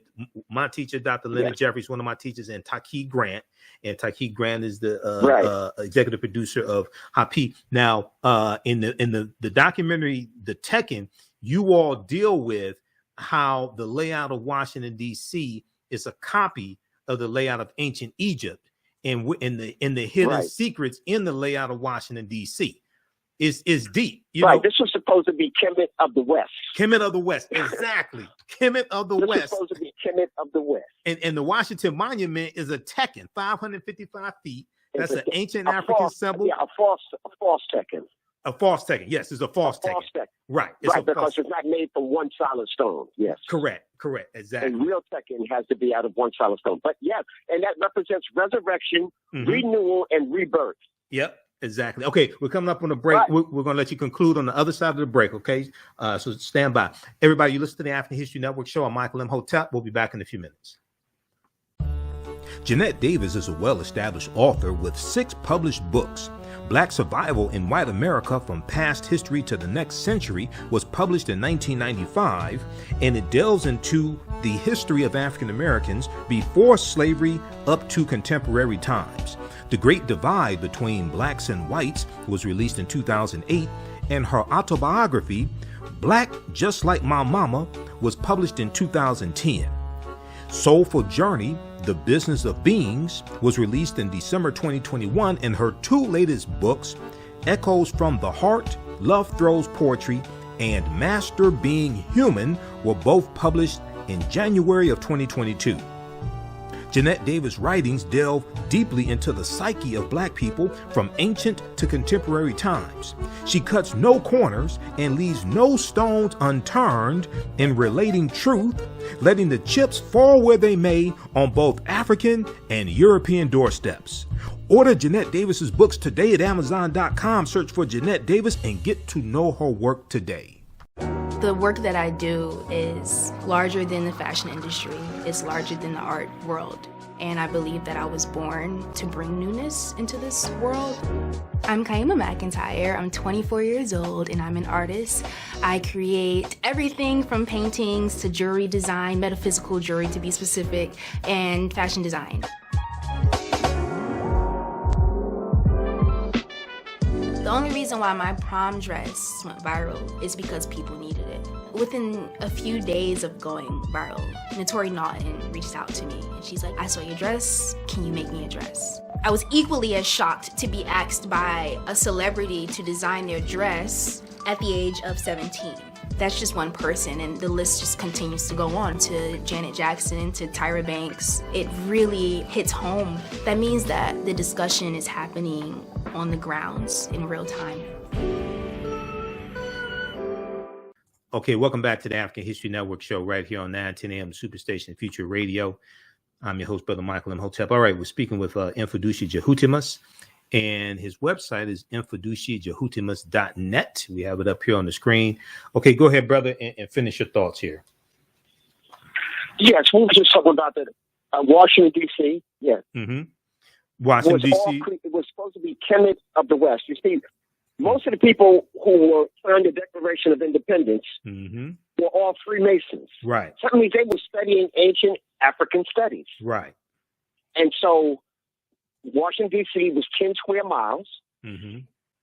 my teacher, Dr. Leonard Jeffries, one of my teachers, and Taki Grant. And Taki Grant is the executive producer of Hapi. Now, in the documentary, The Tekken, you all deal with how the layout of Washington, D.C. is a copy of the layout of ancient Egypt, and in the hidden secrets in the layout of Washington, D.C. is deep. You know? This was supposed to be Kemet of the West. Kemet of the West, exactly. Kemet of the West. This was supposed to be Kemet of the West. And the Washington Monument is a Tekken, 555 feet. That's an ancient African symbol. Yeah, a false Tekken. A false Tekken. Yes, it's a false Tekken. Right. Because it's not made from one solid stone. Yes. Correct. Exactly. And real Tekken has to be out of one solid stone. But yes, and that represents resurrection, renewal, and rebirth. Yep. Exactly. Okay, we're coming up on a break. Right. We're going to let you conclude on the other side of the break, okay? So stand by. Everybody, you listen to the African History Network show. I'm Michael Imhotep. We'll be back in a few minutes. Jeanette Davis is a well-established author with 6 published books. Black Survival in White America from Past History to the Next Century was published in 1995, and it delves into the history of African Americans before slavery up to contemporary times. The Great Divide Between Blacks and Whites was released in 2008, and her autobiography, Black Just Like My Mama, was published in 2010. Soulful Journey, The Business of Beings, was released in December 2021, and her 2 latest books, Echoes from the Heart, Love Throws Poetry, and Master Being Human, were both published in January of 2022. Jeanette Davis' writings delve deeply into the psyche of Black people from ancient to contemporary times. She cuts no corners and leaves no stones unturned in relating truth, letting the chips fall where they may on both African and European doorsteps. Order Jeanette Davis's books today at Amazon.com. Search for Jeanette Davis and get to know her work today. The work that I do is larger than the fashion industry. It's larger than the art world. And I believe that I was born to bring newness into this world. I'm Kaima McIntyre. I'm 24 years old and I'm an artist. I create everything from paintings to jewelry design, metaphysical jewelry to be specific, and fashion design. The only reason why my prom dress went viral is because people needed it. Within a few days of going viral, Notori Naughton reached out to me and she's like, I saw your dress, can you make me a dress? I was equally as shocked to be asked by a celebrity to design their dress at the age of 17. That's just one person, and the list just continues to go on to Janet Jackson, to Tyra Banks. It really hits home. That means that the discussion is happening on the grounds in real time. Okay, welcome back to the African History Network show right here on 910 AM Superstation Future Radio. I'm your host, Brother Michael Imhotep. All right, we're speaking with Mfundishi Jhutyms, and his website is mfundishijhutyms.net. We have it up here on the screen. Okay, go ahead, brother, and finish your thoughts here. Yes, we were just talking about the Washington, D.C. Yeah. Mm-hmm. Washington, D.C. It was supposed to be Kemet of the West. You see, most of the people who were signed the Declaration of Independence were all Freemasons. Right. So that means they were studying ancient African studies. Right. And so Washington, D.C. was 10 square miles. Mm-hmm.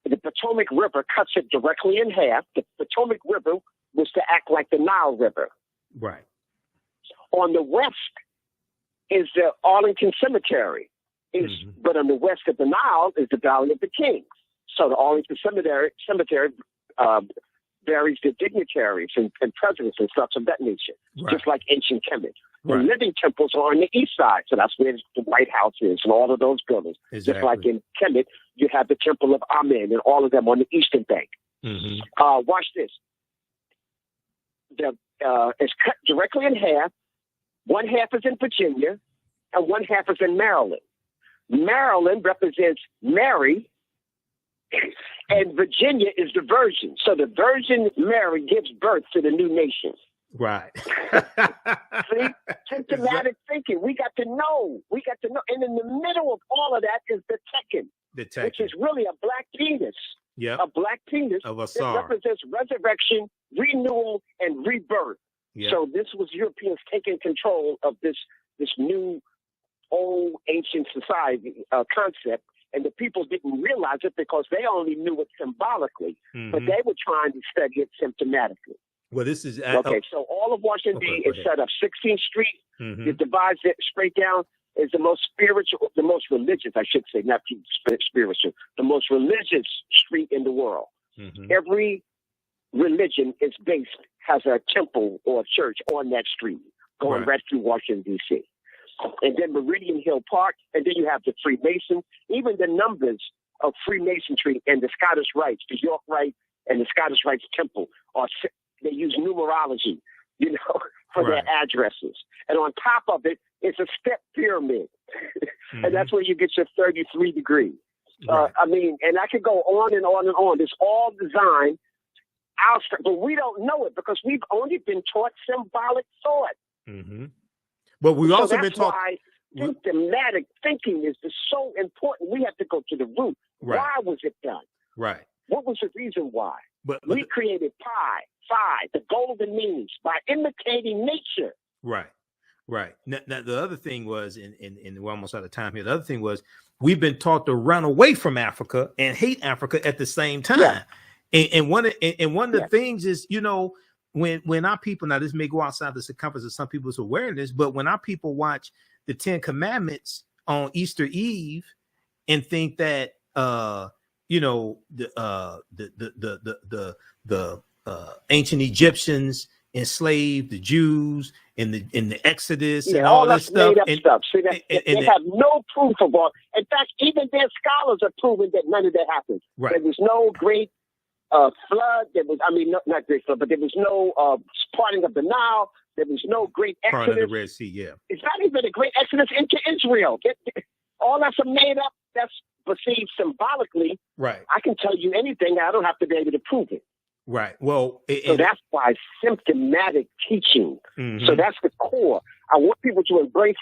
The Potomac River cuts it directly in half. The Potomac River was to act like the Nile River. Right. On the west is the Arlington Cemetery. But on the west of the Nile is the Valley of the Kings. So the Arlington Cemetery buries the dignitaries and presidents and stuff of that nature, just like ancient Kemet. The living temples are on the east side, so that's where the White House is and all of those buildings. Exactly. Just like in Kemet, you have the Temple of Amen and all of them on the eastern bank. Watch this. It's cut directly in half. One half is in Virginia, and one half is in Maryland. Maryland represents Mary, and Virginia is the Virgin. So the Virgin Mary gives birth to the new nation. Right. See? Symptomatic thinking. We got to know. And in the middle of all of that is the Tekken, which is really a black penis. Yeah. A black penis of a that represents resurrection, renewal, and rebirth. Yeah. So this was Europeans taking control of this new old ancient society concept, and the people didn't realize it because they only knew it symbolically, but they were trying to study it symptomatically. Well, this is okay. So all of Washington D is set up. 16th Street, it divides it straight down. Is the most spiritual, the most religious, I should say, not spiritual, the most religious street in the world. Every religion is has a temple or a church on that street going right through Washington, D.C. And then Meridian Hill Park, and then you have the Freemasons. Even the numbers of Freemasonry and the Scottish Rites, the York Rite and the Scottish Rites Temple, they use numerology, for their addresses. And on top of it, it's a step pyramid. And that's where you get your 33 degrees. I mean, and I could go on and on and on. It's all designed, but we don't know it because we've only been taught symbolic thought. But we've also that's been taught. Why symptomatic thinking is so important. We have to go to the root. Why was it done? Right. What was the reason why? But we created phi, the golden means, by imitating nature. Right. Now the other thing was, and we're almost out of time here. The other thing was, we've been taught to run away from Africa and hate Africa at the same time. Yeah. And one of the things is, when our people, now this may go outside the circumference of some people's awareness, but when our people watch the 10 Commandments on Easter Eve and think that the ancient Egyptians enslaved the Jews in the Exodus and all that stuff. See, they have no proof of all. In fact, even their scholars are proving that none of that happened. Right. There was no great flood. There was, not great flood, but there was no parting of the Nile. There was no great exodus. Part of the Red Sea, yeah. It's not even a great exodus into Israel. All that's made up. That's perceived symbolically. Right. I can tell you anything. I don't have to be able to prove it. Right. Well, so that's why symptomatic teaching. So that's the core. I want people to embrace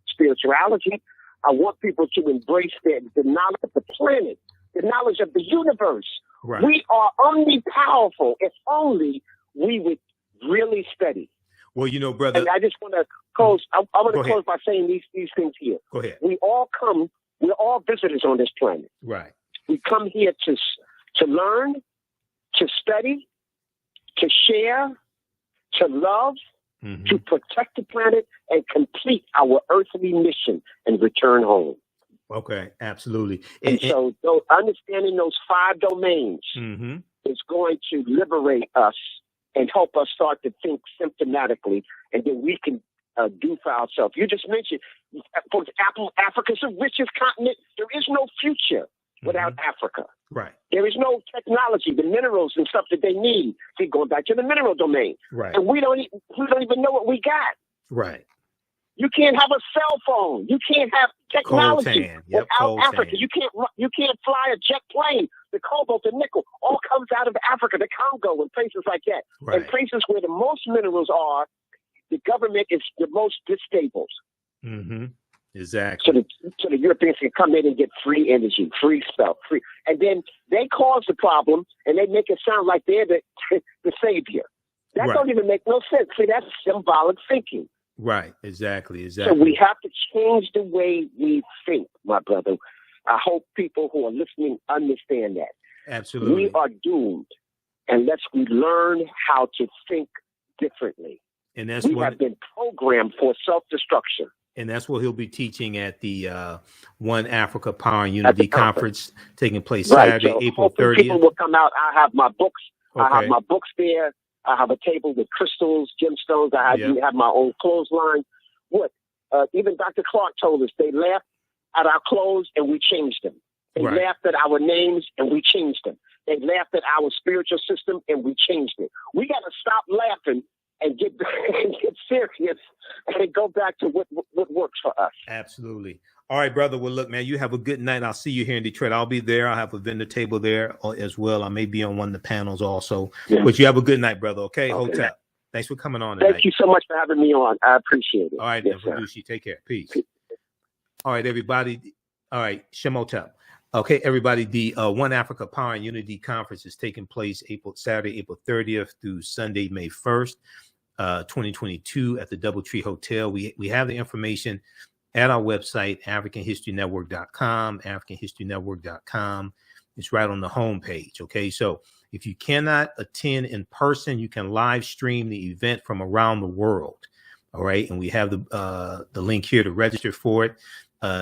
spirituality. I want people to embrace the knowledge of the planet, the knowledge of the universe. Right. We are omnipowerful if only we would really study. Well, brother. And I just want to close. I want to close by saying these things here. Go ahead. We're all visitors on this planet. Right. We come here to learn, to study, to share, to love, to protect the planet, and complete our earthly mission and return home. Okay, absolutely. And so understanding those 5 domains is going to liberate us and help us start to think symptomatically, and then we can do for ourselves. You just mentioned, for example, Africa's the richest continent. There is no future without Africa. Right. There is no technology, the minerals and stuff that they need. See, going back to the mineral domain. Right. And we don't even know what we got. Right. You can't have a cell phone. You can't have technology without Africa. You can't fly a jet plane. The cobalt, the nickel, all comes out of Africa, the Congo, and places like that. Right. And places where the most minerals are, the government is the most disabled. Exactly. So the Europeans can come in and get free energy, free stuff, free, and then they cause the problem and they make it sound like they're the savior. That don't even make no sense. See, that's symbolic thinking. Right. Exactly. So we have to change the way we think, my brother. I hope people who are listening understand that. Absolutely. We are doomed unless we learn how to think differently. And that's we have been programmed for self-destruction. And that's what he'll be teaching at the One Africa Power and Unity Conference taking place Saturday, so April 30th. People will come out. I have my books. Okay. I have my books there. I have a table with crystals, gemstones. I have my own clothesline. Even Dr. Clark told us they laughed at our clothes and we changed them. They laughed at our names and we changed them. They laughed at our spiritual system and we changed it. We got to stop laughing and get serious and go back to what works for us. Absolutely. All right, brother. Well, look, man, you have a good night. I'll see you here in Detroit. I'll be there. I'll have a vendor table there as well. I may be on one of the panels also. Yeah. But you have a good night, brother. Okay, Hotep. Thanks for coming on tonight. Thank you so much for having me on. I appreciate it. All right, Mfundishi. Take care. Peace. All right, everybody. All right, Shemotep. Okay, everybody. The One Africa Power and Unity Conference is taking place Saturday, April 30th through Sunday, May 1st. 2022 at the DoubleTree Hotel. We have the information at our website, AfricanHistoryNetwork.com, AfricanHistoryNetwork.com. It's right on the homepage. Okay, so if you cannot attend in person, you can live stream the event from around the world. All right, and we have the link here to register for it.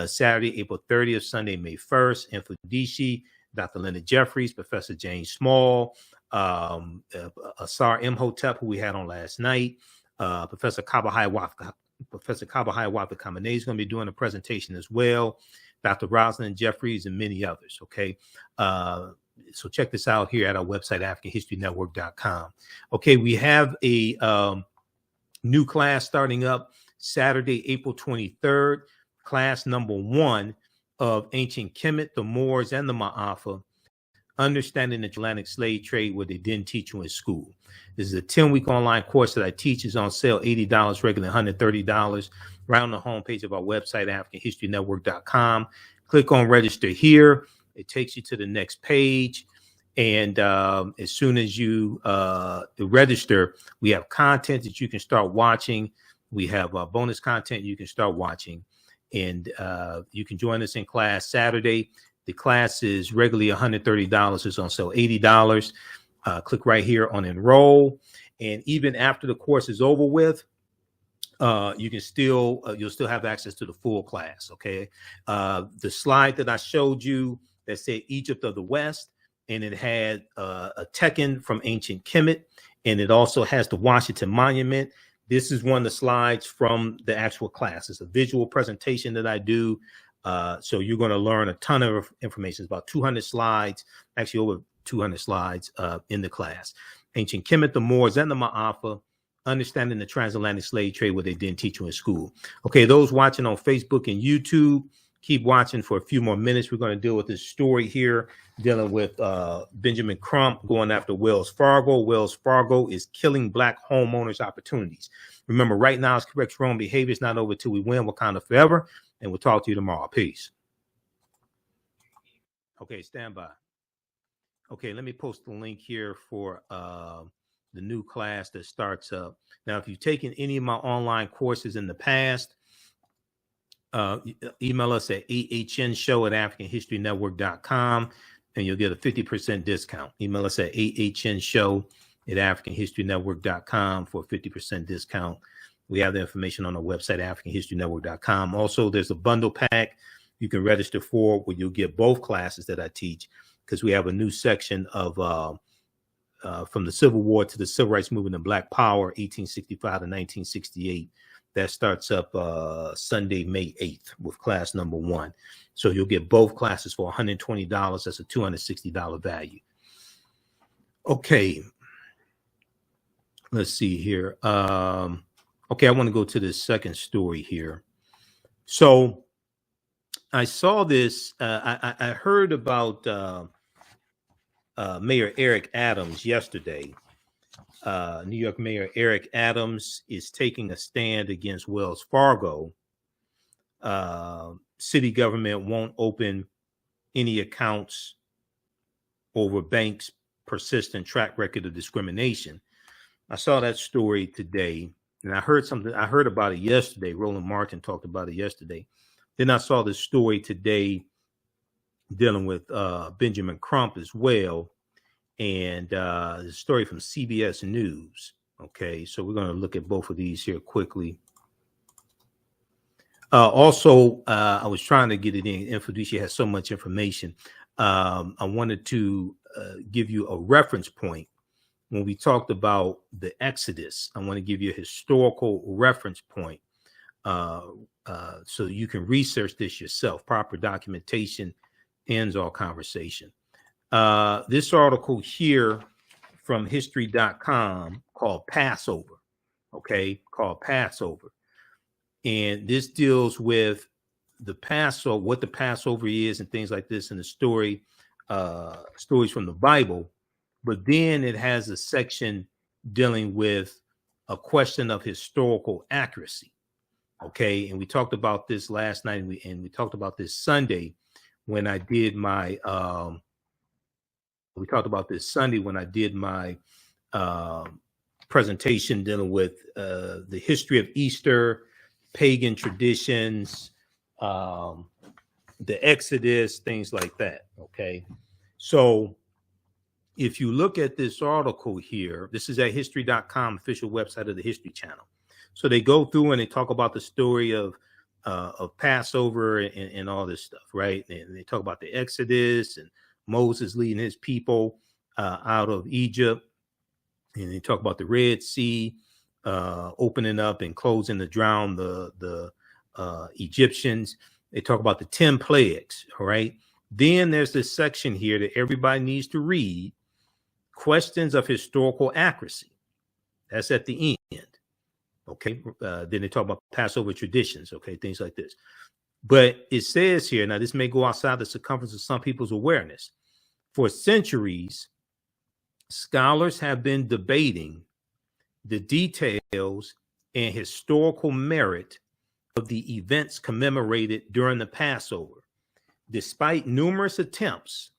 Saturday, April 30th, Sunday, May 1st. Mfundishi, Dr. Linda Jeffries, Professor James Small, Asar Imhotep, who we had on last night, Professor Kabahai Wafka Kamene is going to be doing a presentation as well. Dr. Rosalind Jeffries and many others. Okay. So check this out here at our website, AfricanHistoryNetwork.com. Okay. We have a new class starting up Saturday, April 23rd, class number 1 of Ancient Kemet, the Moors, and the Ma'afa, Understanding the Atlantic Slave Trade, what they didn't teach you in school. This is a 10-week online course that I teach. Is on sale, $80, regular $130. Right on the homepage of our website, AfricanHistoryNetwork.com. Click on register here. It takes you to the next page. And as soon as you register, we have content that you can start watching. We have bonus content you can start watching. And you can join us in class Saturday. The class is regularly $130. It's on sale $80. Click right here on enroll. And even after the course is over with, you can still you'll still have access to the full class. Okay. The slide that I showed you that said Egypt of the West, and it had a Tekken from Ancient Kemet, and it also has the Washington Monument. This is one of the slides from the actual class. It's a visual presentation that I do. So you're going to learn a ton of information. It's about 200 slides, actually over 200 slides in the class. Ancient Kemet, the Moors, and the Ma'afa, Understanding the Transatlantic Slave Trade, what they didn't teach you in school. Okay, those watching on Facebook and YouTube, keep watching for a few more minutes. We're going to deal with this story here, dealing with Benjamin Crump going after Wells Fargo. Wells Fargo is killing Black homeowners' opportunities. Remember, right now, it's correct wrong behavior. It's not over till we win. Wakanda forever. And we'll talk to you tomorrow. Peace. Okay, stand by. Okay, let me post the link here for the new class that starts up. Now, if you've taken any of my online courses in the past, email us at TheAHNShow@AfricanHistoryNetwork.com, and you'll get a 50% discount. Email us at TheAHNShow@AfricanHistoryNetwork.com for a 50% discount. We have the information on our website, AfricanHistoryNetwork.com. Also, there's a bundle pack you can register for where you'll get both classes that I teach, because we have a new section of from the Civil War to the Civil Rights Movement and Black Power, 1865 to 1968. That starts up Sunday, May 8th with class number 1. So you'll get both classes for $120. That's a $260 value. Okay. Let's see here. Okay, I want to go to this second story here. So I saw this. I heard about Mayor Eric Adams yesterday. New York Mayor Eric Adams is taking a stand against Wells Fargo. City government won't open any accounts over banks' persistent track record of discrimination. I saw that story today, and I heard something. I heard about it yesterday. Roland Martin talked about it yesterday. Then I saw this story today dealing with Benjamin Crump as well. And the story from CBS News. Okay, so we're going to look at both of these here quickly. Also, I was trying to get it in. Mfundishi has so much information. I wanted to give you a reference point. When we talked about the Exodus, I want to give you a historical reference point so you can research this yourself. Proper documentation ends all conversation. This article here from history.com called Passover, okay, called Passover. And this deals with the Passover, what the Passover is and things like this in the story, stories from the Bible. But then it has a section dealing with a question of historical accuracy, okay? And we talked about this last night, and we talked about this Sunday when I did my presentation dealing with the history of Easter, pagan traditions, the Exodus, things like that. Okay. So if you look at this article here, this is at history.com, official website of the History Channel. So they go through and they talk about the story of Passover and all this stuff, right? And they talk about the Exodus and Moses leading his people out of Egypt. And they talk about the Red Sea opening up and closing to drown the Egyptians. They talk about the 10 plagues, all right? Then there's this section here that everybody needs to read, questions of historical accuracy. That's at the end, okay? Then they talk about Passover traditions, okay, things like this. But it says here, now this may go outside the circumference of some people's awareness. For centuries, scholars have been debating the details and historical merit of the events commemorated during the Passover. Despite numerous attempts,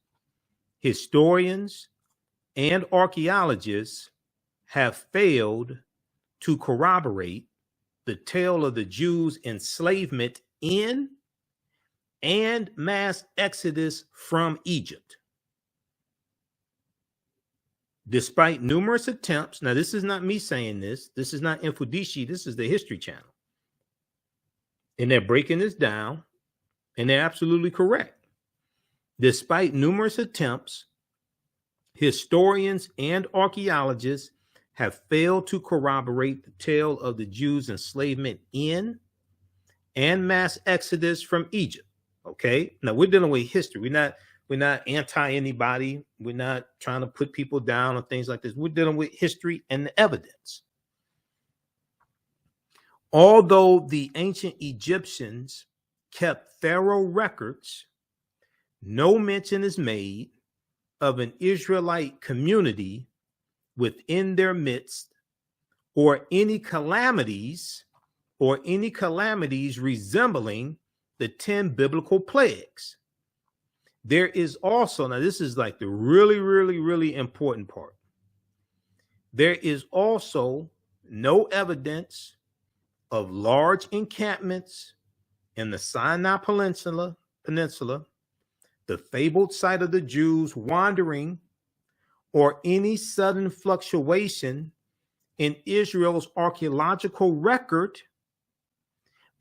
historians and archaeologists have failed to corroborate the tale of the Jews' enslavement in and mass exodus from Egypt. Despite numerous attempts, now this is not me saying this is not Mfundishi, this is the History Channel. And they're breaking this down, and they're absolutely correct. Despite numerous attempts, historians and archaeologists have failed to corroborate the tale of the Jews' enslavement in and mass exodus from Egypt. Okay, now we're dealing with history. We're not anti anybody. We're not trying to put people down or things like this. We're dealing with history and the evidence. Although the ancient Egyptians kept thorough records, no mention is made of an Israelite community within their midst or any calamities resembling the 10 biblical plagues. There is also, now this is like the really, really, really important part. There is also no evidence of large encampments in the Sinai Peninsula, the fabled site of the Jews wandering, or any sudden fluctuation in Israel's archaeological record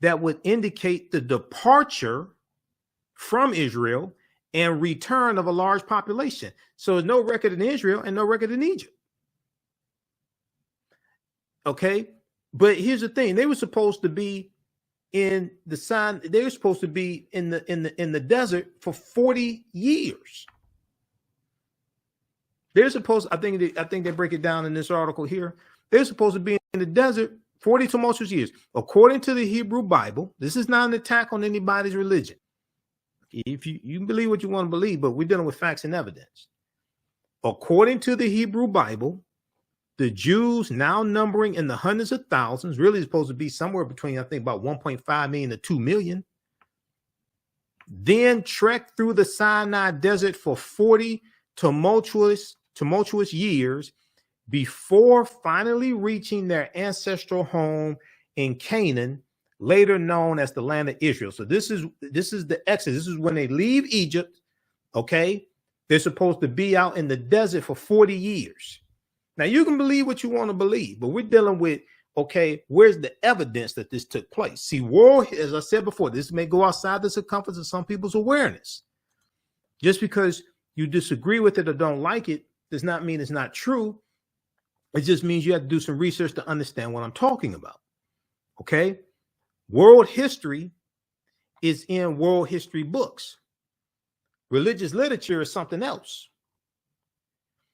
that would indicate the departure from Israel and return of a large population. So there's no record in Israel and no record in Egypt. Okay, but here's the thing: they were supposed to be in the sign. They were supposed to be in the desert for 40 years. They're supposed. I think they break it down in this article here. They're supposed to be in the desert 40 tumultuous years, according to the Hebrew Bible. This is not an attack on anybody's religion. If you can believe what you want to believe, but we're dealing with facts and evidence. According to the Hebrew Bible, the Jews, now numbering in the hundreds of thousands, really supposed to be somewhere between, I think, about 1.5 million to 2 million, then trekked through the Sinai desert for 40 tumultuous years before finally reaching their ancestral home in Canaan, later known as the land of Israel. So this is the Exodus. This is when they leave Egypt. Okay, they're supposed to be out in the desert for 40 years. Now you can believe what you want to believe, but we're dealing with, okay, where's the evidence that this took place? See, world, as I said before, this may go outside the circumference of some people's awareness. Just because you disagree with it or don't like it does not mean it's not true. It just means you have to do some research to understand what I'm talking about. Okay. World history is in world history books. Religious literature is something else.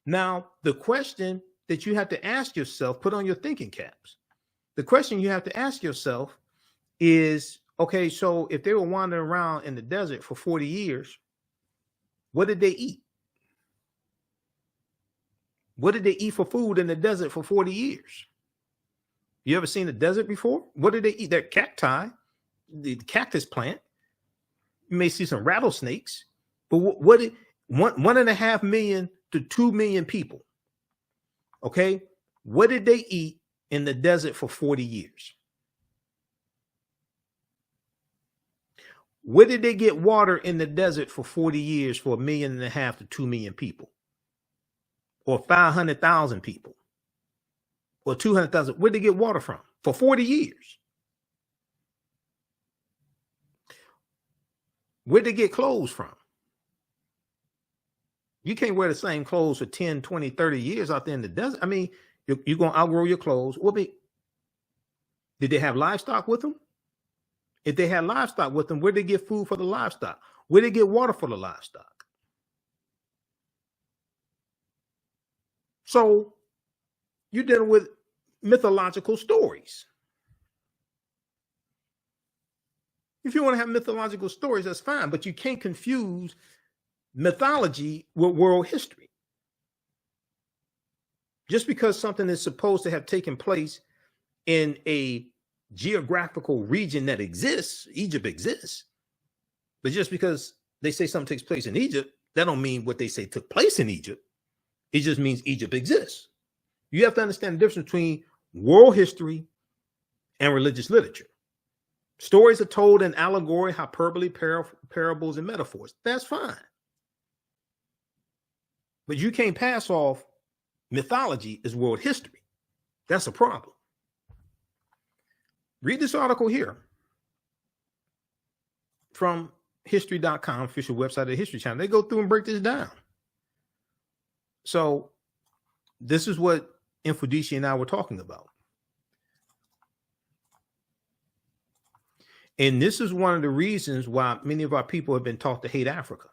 Now, the question that you have to ask yourself, put on your thinking caps. The question you have to ask yourself is, okay, so if they were wandering around in the desert for 40 years, what did they eat? What did they eat for food in the desert for 40 years? You ever seen a desert before? What did they eat? They're cacti, the cactus plant. You may see some rattlesnakes, but what did 1.5 million to 2 million people? Okay, What did they eat in the desert for 40 years? Where did they get water in the desert for 40 years for 1.5 million to 2 million people? Or 500,000 people? Or 200,000? Where did they get water from for 40 years? Where did they get clothes from? You can't wear the same clothes for 10, 20, 30 years out there in the desert. I mean, you're going to outgrow your clothes. Did they have livestock with them? If they had livestock with them, where did they get food for the livestock? Where did they get water for the livestock? So you're dealing with mythological stories. If you want to have mythological stories, that's fine, but you can't confuse mythology with world history. Just because something is supposed to have taken place in a geographical region that exists, Egypt exists, but just because they say something takes place in Egypt, that don't mean what they say took place in Egypt. It just means Egypt exists. You have to understand the difference between world history and religious literature. Stories are told in allegory, hyperbole, parables, and metaphors. That's fine. But you can't pass off mythology as world history. That's a problem. Read this article here from history.com, official website of the History Channel. They go through and break this down. So this is what Mfundishi and I were talking about. And this is one of the reasons why many of our people have been taught to hate Africa.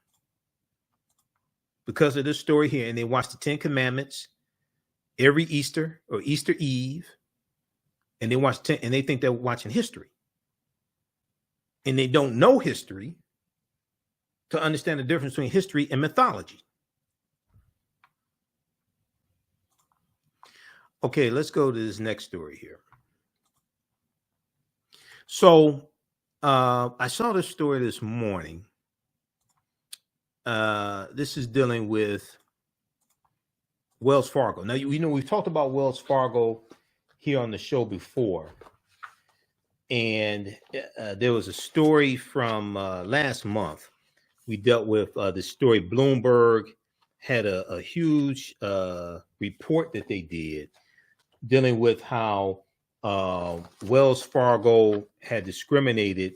Because of this story here. And they watch the 10 Commandments every Easter or Easter Eve. And they watch and they think they're watching history. And they don't know history to understand the difference between history and mythology. Okay, let's go to this next story here. So I saw this story this morning. This is dealing with Wells Fargo. Now, you know, we've talked about Wells Fargo here on the show before. And there was a story from last month. We dealt with the story. Bloomberg had a huge report that they did dealing with how Wells Fargo had discriminated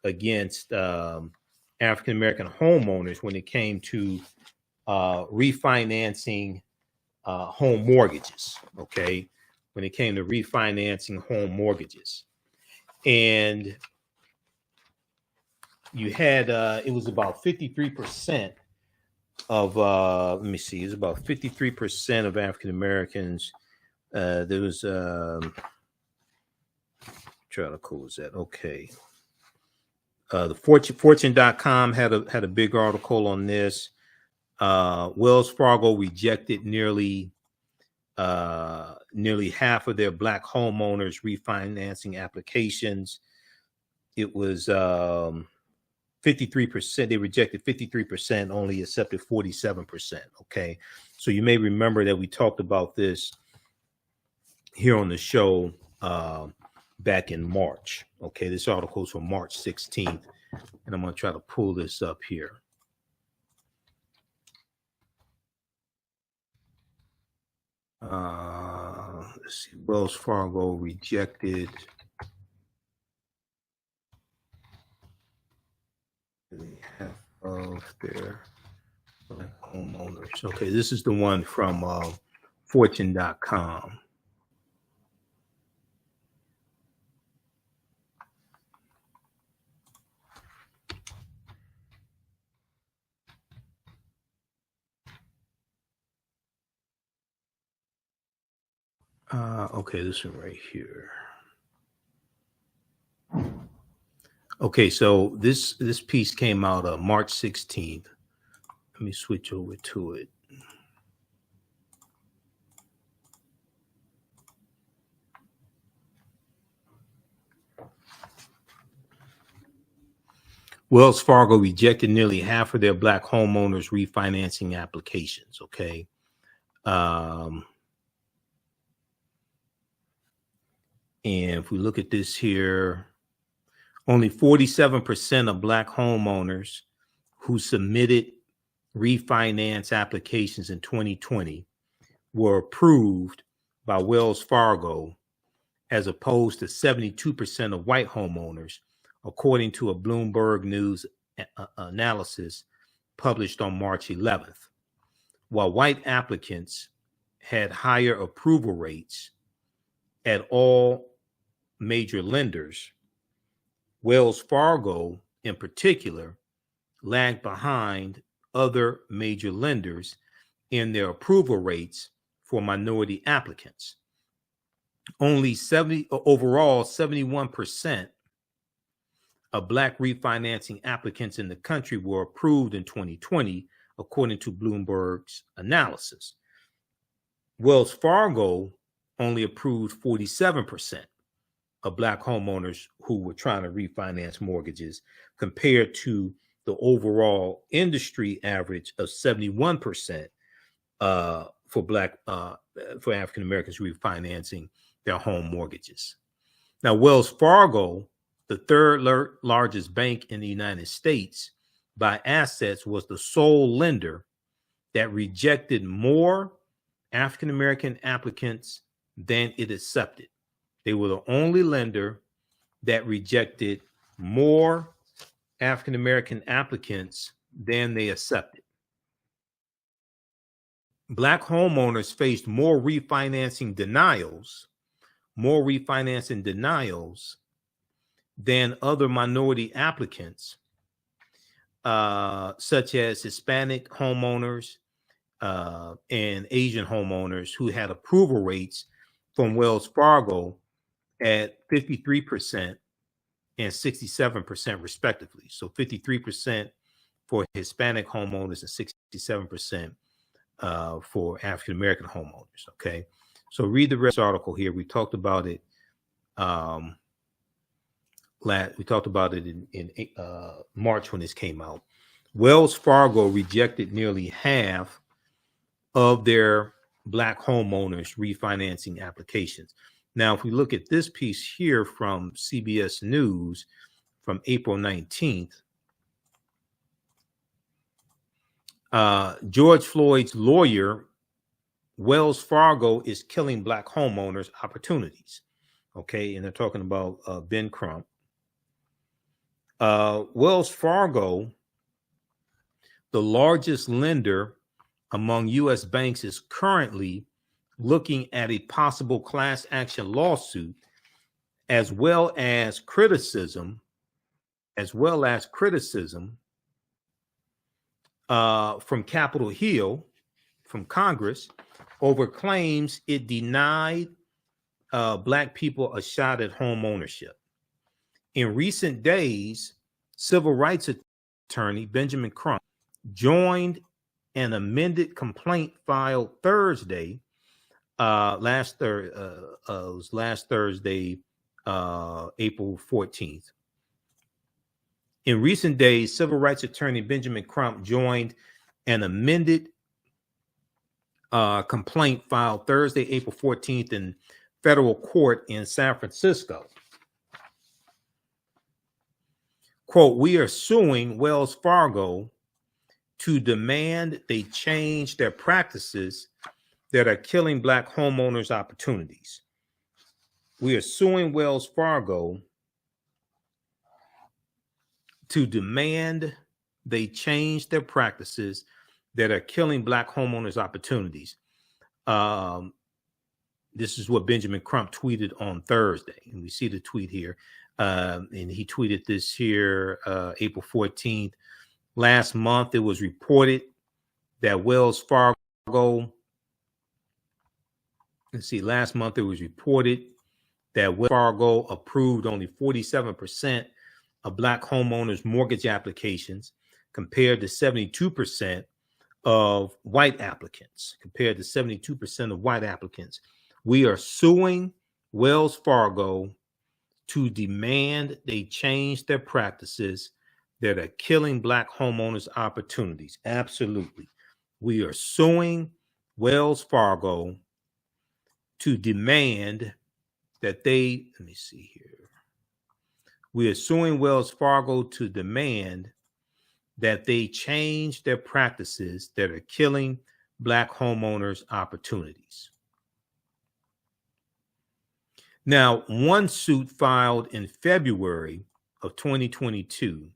against African-American homeowners when it came to refinancing home mortgages, okay? When it came to refinancing home mortgages. And you had, it was about 53% of, let me see, it was about 53% of African-Americans. There was, try to close that, okay. The Fortune.com had a big article on this. Wells Fargo rejected nearly half of their Black homeowners refinancing applications. It was 53%. They rejected 53%, only accepted 47%. Okay. So you may remember that we talked about this here on the show back in March. Okay. This article is from March 16th. And I'm going to try to pull this up here. Let's see. Wells Fargo rejected half of their homeowners. Okay, this is the one from Fortune.com. Okay, this one right here. Okay, so this piece came out March 16th. Let me switch over to it. Wells Fargo rejected nearly half of their Black homeowners refinancing applications. Okay. And if we look at this here, only 47% of Black homeowners who submitted refinance applications in 2020 were approved by Wells Fargo, as opposed to 72% of white homeowners, according to a Bloomberg News analysis published on March 11th. While white applicants had higher approval rates at all major lenders, Wells Fargo in particular lagged behind other major lenders in their approval rates for minority applicants. Only 71% of Black refinancing applicants in the country were approved in 2020, according to Bloomberg's analysis. Wells Fargo only approved 47% of Black homeowners who were trying to refinance mortgages, compared to the overall industry average of 71% for African Americans refinancing their home mortgages. Now, Wells Fargo, the third largest bank in the United States by assets, was the sole lender that rejected more African American applicants than it accepted. They were the only lender that rejected more African American applicants than they accepted. Black homeowners faced more refinancing denials than other minority applicants, such as Hispanic homeowners and Asian homeowners, who had approval rates from Wells Fargo at 53% and 67% respectively. So 53% for Hispanic homeowners and 67% for African American homeowners. Okay, so read the rest of the article here. We talked about it. We talked about it in March when this came out. Wells Fargo rejected nearly half of their Black homeowners refinancing applications. Now, if we look at this piece here from CBS News from April 19th, George Floyd's lawyer, Wells Fargo is killing Black homeowners' opportunities. Okay, and they're talking about Ben Crump. Wells Fargo, the largest lender among U.S. banks, is currently looking at a possible class action lawsuit, as well as criticism from Capitol Hill, from Congress, over claims it denied Black people a shot at home ownership. In recent days, civil rights attorney Benjamin Crump joined an amended complaint filed Thursday, last Thursday, April 14th. In recent days, civil rights attorney Benjamin Crump joined an amended complaint filed Thursday, April 14th in federal court in San Francisco. Quote, "We are suing Wells Fargo to demand they change their practices that are killing Black homeowners' opportunities. We are suing Wells Fargo to demand they change their practices that are killing Black homeowners' opportunities." This is what Benjamin Crump tweeted on Thursday. And we see the tweet here. And he tweeted this here April 14th. Last month, it was reported that Wells Fargo, Wells Fargo approved only 47% of Black homeowners' mortgage applications, compared to 72% of white applicants. We are suing Wells Fargo to demand they change their practices that are killing Black homeowners' opportunities. Absolutely. We are suing Wells Fargo to demand that they, let me see here. We are suing Wells Fargo to demand that they change their practices that are killing Black homeowners' opportunities. Now, one suit filed in February of 2022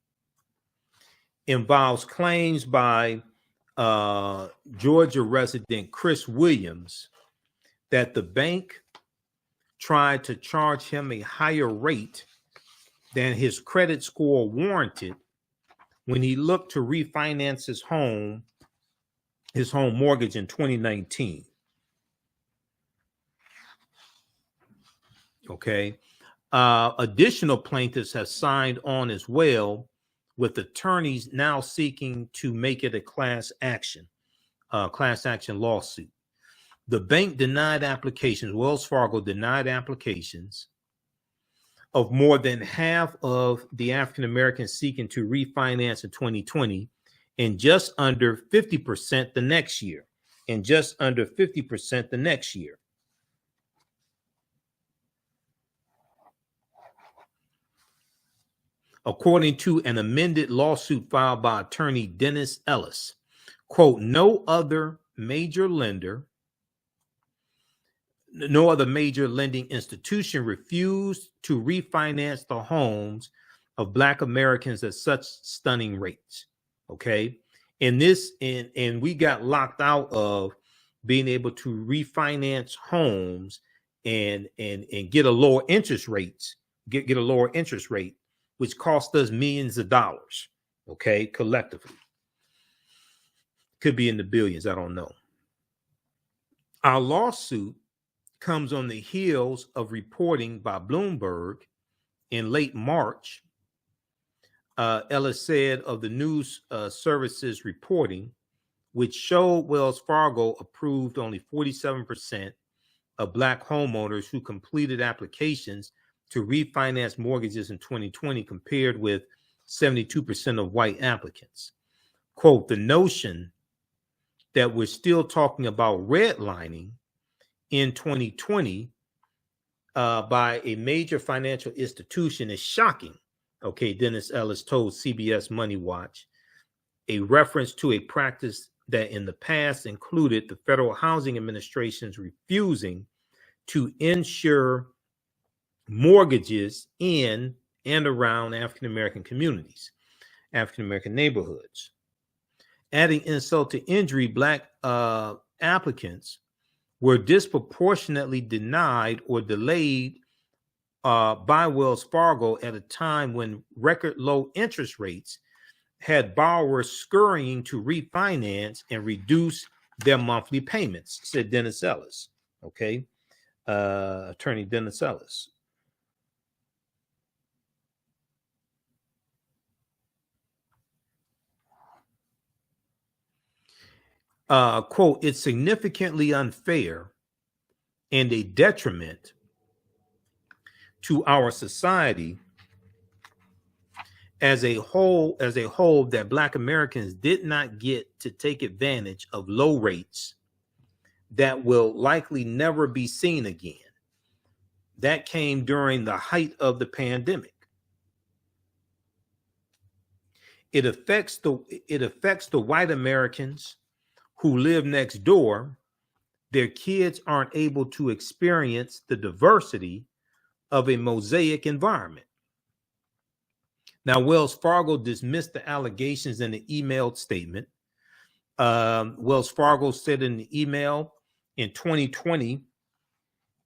involves claims by Georgia resident Chris Williams that the bank tried to charge him a higher rate than his credit score warranted when he looked to refinance his home mortgage in 2019. Okay. Additional plaintiffs have signed on as well, with attorneys now seeking to make it a class action lawsuit. The bank denied applications, Wells Fargo denied applications of more than half of the African Americans seeking to refinance in 2020, and just under 50% the next year. According to an amended lawsuit filed by attorney Dennis Ellis, quote, no other major lending institution refused to refinance the homes of Black Americans at such stunning rates. Okay. And we got locked out of being able to refinance homes and get a lower interest rate, which cost us millions of dollars. Okay. Collectively. Could be in the billions. I don't know. Our lawsuit comes on the heels of reporting by Bloomberg in late March. Ellis said of the news services reporting, which showed Wells Fargo approved only 47% of Black homeowners who completed applications to refinance mortgages in 2020, compared with 72% of white applicants. Quote, the notion that we're still talking about redlining in 2020 by a major financial institution is shocking. Okay, Dennis Ellis told CBS Money Watch, a reference to a practice that in the past included the Federal Housing Administration's refusing to insure mortgages in and around African-American communities, African-American neighborhoods. Adding insult to injury, Black applicants were disproportionately denied or delayed by Wells Fargo at a time when record low interest rates had borrowers scurrying to refinance and reduce their monthly payments, said Dennis Ellis. Okay, attorney Dennis Ellis. Quote, it's significantly unfair and a detriment to our society as a whole that Black Americans did not get to take advantage of low rates that will likely never be seen again. That came during the height of the pandemic. It affects the white Americans who live next door. Their kids aren't able to experience the diversity of a mosaic environment. Now, Wells Fargo dismissed the allegations in the emailed statement. Wells Fargo said in the email, in 2020,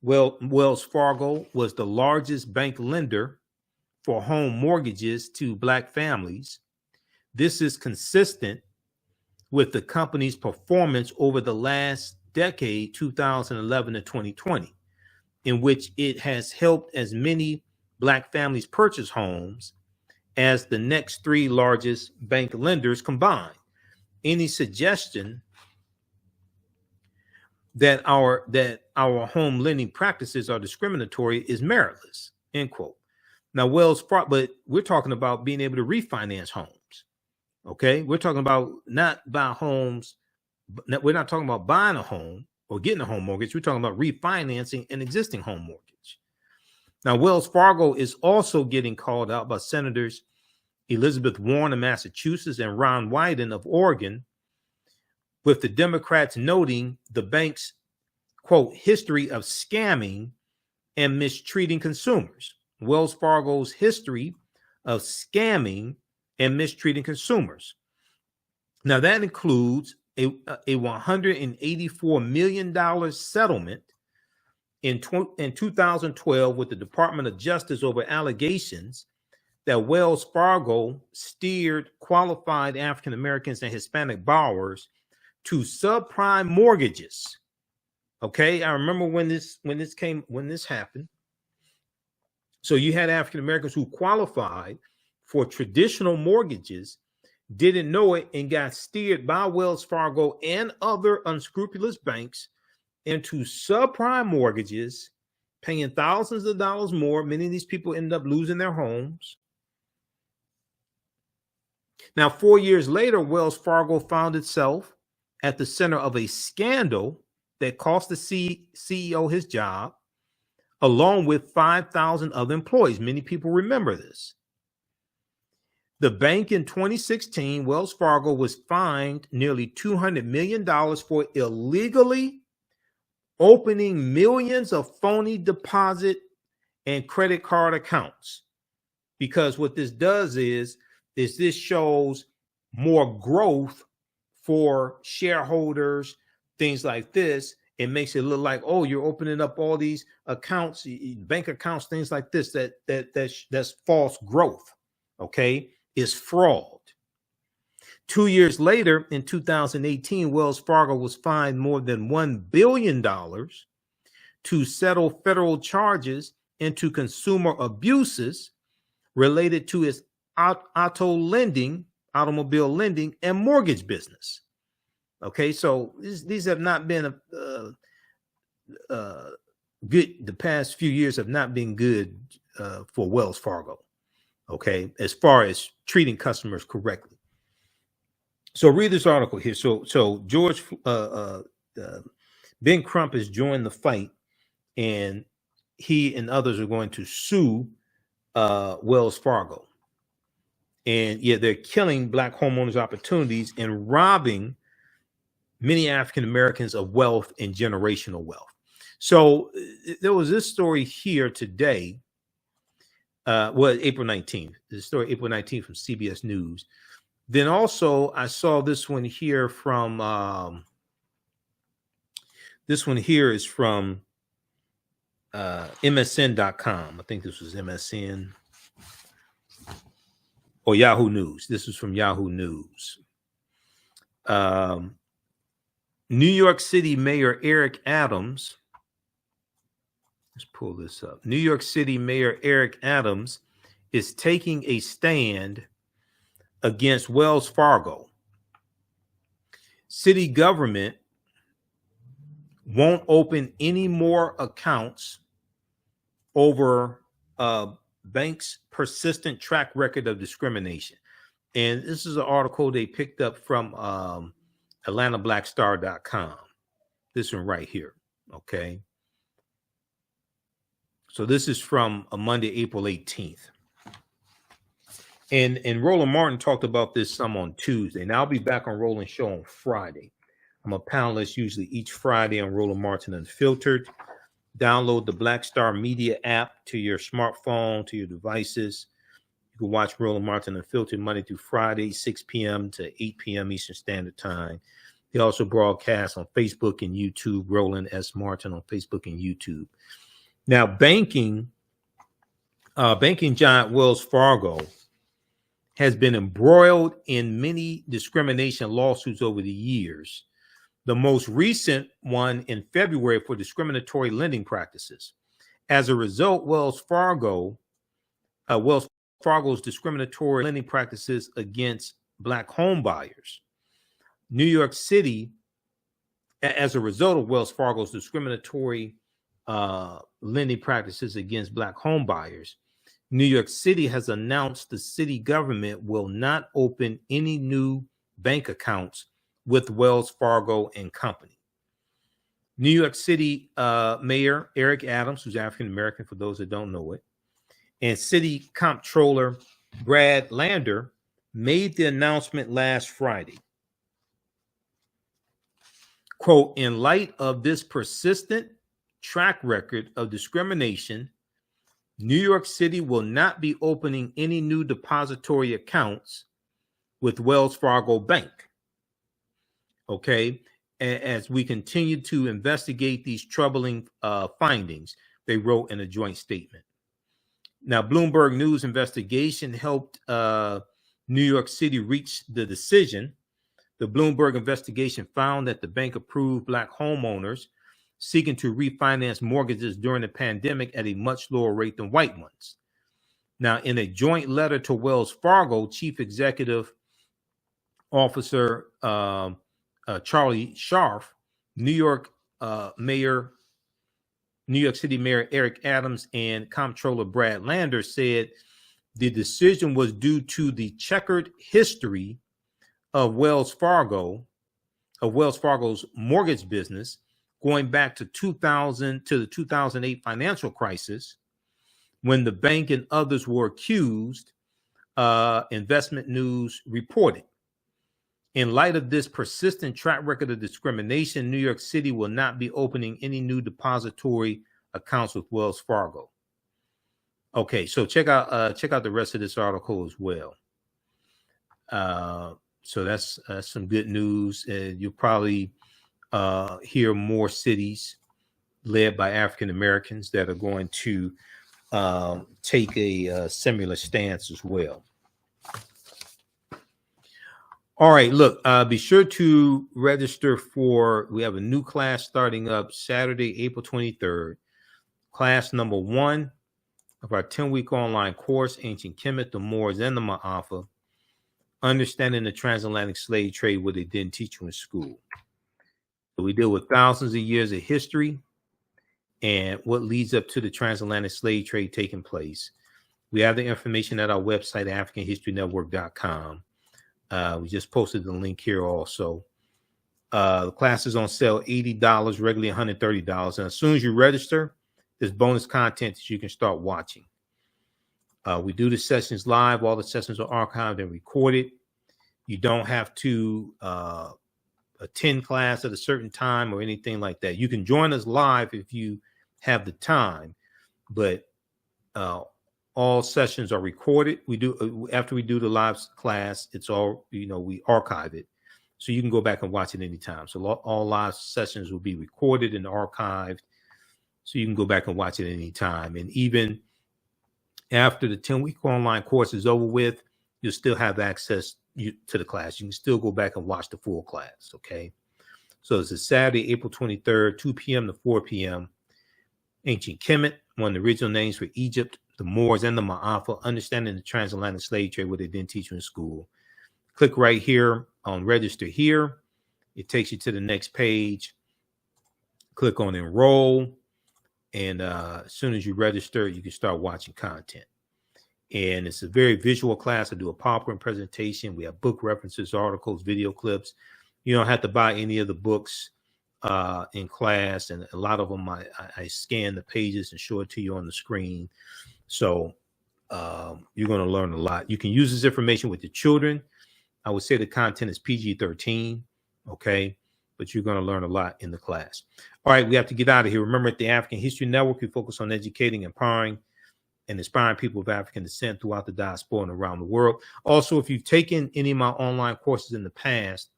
Wells Fargo was the largest bank lender for home mortgages to Black families. This is consistent with the company's performance over the last decade, 2011 to 2020, in which it has helped as many Black families purchase homes as the next three largest bank lenders combined. Any suggestion that our home lending practices are discriminatory is meritless, end quote. Now, Wells Fargo, but we're talking about being able to refinance homes. Okay, we're talking about not buy homes. We're not talking about buying a home or getting a home mortgage. We're talking about refinancing an existing home mortgage. Now, Wells Fargo is also getting called out by Senators Elizabeth Warren of Massachusetts and Ron Wyden of Oregon, with the Democrats noting the bank's, quote, history of scamming and mistreating consumers. Wells Fargo's history of scamming and mistreating consumers. Now, that includes a $184 million settlement in 2012 with the Department of Justice over allegations that Wells Fargo steered qualified African Americans and Hispanic borrowers to subprime mortgages. Okay, I remember when this happened. So you had African Americans who qualified for traditional mortgages, didn't know it, and got steered by Wells Fargo and other unscrupulous banks into subprime mortgages, paying thousands of dollars more. Many of these people end up losing their homes. Now, 4 years later, Wells Fargo found itself at the center of a scandal that cost the CEO his job, along with 5,000 other employees. Many people remember this. The bank in 2016, Wells Fargo, was fined nearly $200 million for illegally opening millions of phony deposit and credit card accounts. Because what this does is this shows more growth for shareholders, things like this. It makes it look like, oh, you're opening up all these accounts, bank accounts, things like this. That's false growth. Okay, it's fraud. 2 years later, in 2018, Wells Fargo was fined more than $1 billion to settle federal charges into consumer abuses related to its automobile lending, and mortgage business. Okay, so these have not been good. The past few years have not been good for Wells Fargo. Okay, as far as treating customers correctly. So read this article here. So George Ben Crump has joined the fight, and he and others are going to sue Wells Fargo. And yet they're killing Black homeowners' opportunities and robbing many African Americans of wealth and generational wealth. So there was this story here today. April 19th. The story April 19th from CBS News. Then also I saw this one here from MSN.com. I think this was MSN. Or Yahoo News. This is from Yahoo News. New York City Mayor Eric Adams. Let's pull this up. New York City Mayor Eric Adams is taking a stand against Wells Fargo. City government won't open any more accounts over bank's persistent track record of discrimination. And this is an article they picked up from AtlantaBlackStar.com. This one right here. Okay. So this is from a Monday, April 18th. And Roland Martin talked about this some on Tuesday. And I'll be back on Roland's show on Friday. I'm a panelist usually each Friday on Roland Martin Unfiltered. Download the Black Star Media app to your smartphone, to your devices. You can watch Roland Martin Unfiltered Monday through Friday, 6 p.m. to 8 p.m. Eastern Standard Time. He also broadcasts on Facebook and YouTube, Roland S. Martin on Facebook and YouTube. Now, banking giant Wells Fargo has been embroiled in many discrimination lawsuits over the years. The most recent one in February for discriminatory lending practices. As a result, Wells Fargo's discriminatory lending practices against Black home buyers. New York City, as a result of Wells Fargo's discriminatory lending practices against Black home buyers, New York City has announced the city government will not open any new bank accounts with Wells Fargo and Company. New York City Mayor Eric Adams, who's African American for those that don't know it, and City Comptroller Brad Lander made the announcement last Friday. Quote, in light of this persistent track record of discrimination, New York City will not be opening any new depository accounts with Wells Fargo Bank. Okay, as we continue to investigate these troubling findings, they wrote in a joint statement. Now, Bloomberg News investigation helped New York City reach the decision. The Bloomberg investigation found that the bank approved Black homeowners seeking to refinance mortgages during the pandemic at a much lower rate than white ones. Now, in a joint letter to Wells Fargo, Chief Executive Officer Charlie Scharf, New York City Mayor Eric Adams, and Comptroller Brad Lander said the decision was due to the checkered history of Wells Fargo's mortgage business going back to the 2008 financial crisis, when the bank and others were accused, Investment News reported. In light of this persistent track record of discrimination, New York City will not be opening any new depository accounts with Wells Fargo. Okay, so check out the rest of this article as well. So that's some good news. You'll probably hear more cities led by African Americans that are going to take a similar stance as well. All right, look, be sure to register we have a new class starting up Saturday, April 23rd. Class number 1 of our 10-week online course, Ancient Kemet, the Moors, and the Ma'afa, Understanding the Transatlantic Slave Trade, what they didn't teach you in school. So we deal with thousands of years of history and what leads up to the transatlantic slave trade taking place. We have the information at our website, AfricanHistoryNetwork.com. We just posted the link here also. The class is on sale, $80, regularly $130. And as soon as you register, there's bonus content that you can start watching. We do the sessions live. All the sessions are archived and recorded. You don't have to attend class at a certain time or anything like that. You can join us live if you have the time, but all sessions are recorded. We do after we do the live class, it's all, we archive it, so you can go back and watch it anytime. So all live sessions will be recorded and archived, so you can go back and watch it anytime. And even after the 10-week online course is over with, you'll still have access to the class. You can still go back and watch the full class, okay? So it's a Saturday, April 23rd, 2 p.m. to 4 p.m. Ancient Kemet, one of the original names for Egypt, the Moors, and the Ma'afa, Understanding the Transatlantic Slave Trade, what they didn't teach you in school. Click right here on Register Here. It takes you to the next page. Click on Enroll. And as soon as you register, you can start watching content. And it's a very visual class. I do a PowerPoint presentation. We have book references, articles, video clips. You don't have to buy any of the books in class. And a lot of them, I scan the pages and show it to you on the screen. So you're going to learn a lot. You can use this information with your children. I would say the content is PG-13, okay? But you're going to learn a lot in the class. All right, we have to get out of here. Remember, at the African History Network, we focus on educating, empowering, and inspiring people of African descent throughout the diaspora and around the world. Also, if you've taken any of my online courses in the past,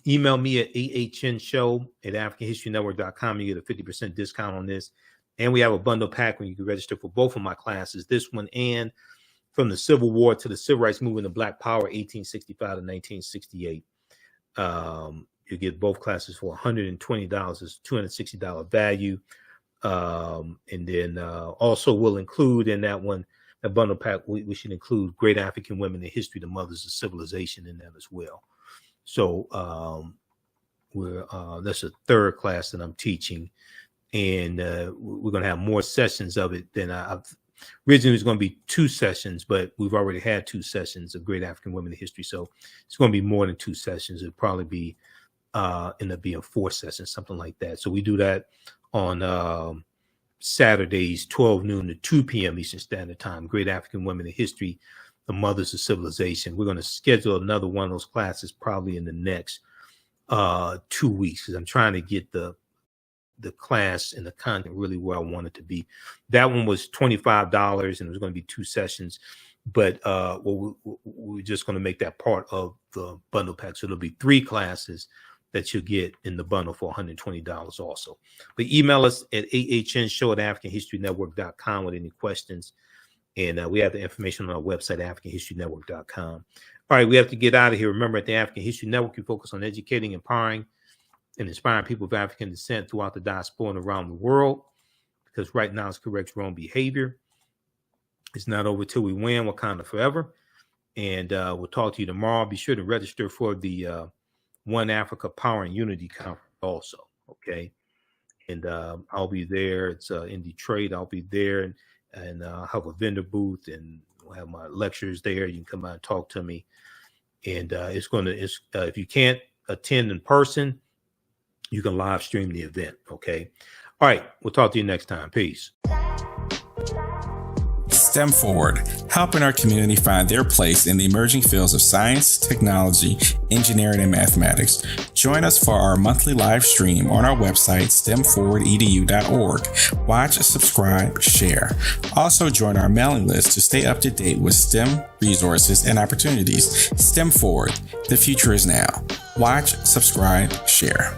email me at TheAHNShow@AfricanHistoryNetwork.com. You get a 50% discount on this. And we have a bundle pack when you can register for both of my classes, this one and From the Civil War to the Civil Rights Movement of Black Power, 1865 to 1968. You get both classes for $120. It's $260 value. And then also we'll include in that one, a bundle pack, we should include Great African Women in History, the Mothers of Civilization, in that as well. So that's a third class that I'm teaching. And we're going to have more sessions of it than originally it was going to be 2 sessions, but we've already had 2 sessions of Great African Women in History. So it's going to be more than 2 sessions. It'll probably be end up being 4 sessions, something like that. So we do that on Saturdays, 12 noon to 2 p.m. Eastern Standard Time. Great African Women in History, the Mothers of Civilization. We're going to schedule another one of those classes probably in the next 2 weeks, because I'm trying to get the class and the content really where I want it to be. That one was $25 and it was going to be 2 sessions, but we're just going to make that part of the bundle pack. So it'll be 3 classes that you'll get in the bundle for $120 also. But email us at AHNshow@AfricanHistoryNetwork.com with any questions. And we have the information on our website, AfricanHistoryNetwork.com. All right, we have to get out of here. Remember, at the African History Network, we focus on educating, empowering, and inspiring people of African descent throughout the diaspora and around the world. Because right now, it's correct wrong behavior. It's not over till we win, Wakanda forever. And we'll talk to you tomorrow. Be sure to register for the One Africa Power and Unity Conference also, okay? And I'll be there. It's in Detroit. I'll be there, and I'll have a vendor booth, and we'll have my lectures there. You can come out and talk to me. And if you can't attend in person, you can live stream the event, okay? All right, we'll talk to you next time. Peace. STEM Forward, helping our community find their place in the emerging fields of science, technology, engineering, and mathematics. Join us for our monthly live stream on our website, stemforwardedu.org. Watch, subscribe, share. Also join our mailing list to stay up to date with STEM resources and opportunities. STEM Forward, the future is now. Watch, subscribe, share.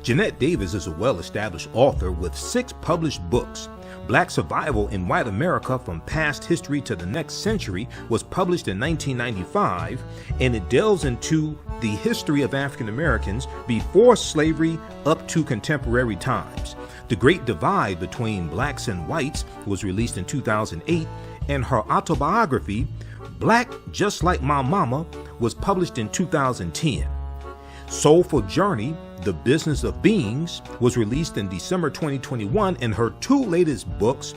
Jeanette Davis is a well-established author with 6 published books. Black Survival in White America from Past History to the Next Century was published in 1995, and it delves into the history of African Americans before slavery up to contemporary times. The Great Divide Between Blacks and Whites was released in 2008, and her autobiography, Black Just Like My Mama, was published in 2010. Soulful Journey, The Business of Beings, was released in December 2021, and her 2 latest books,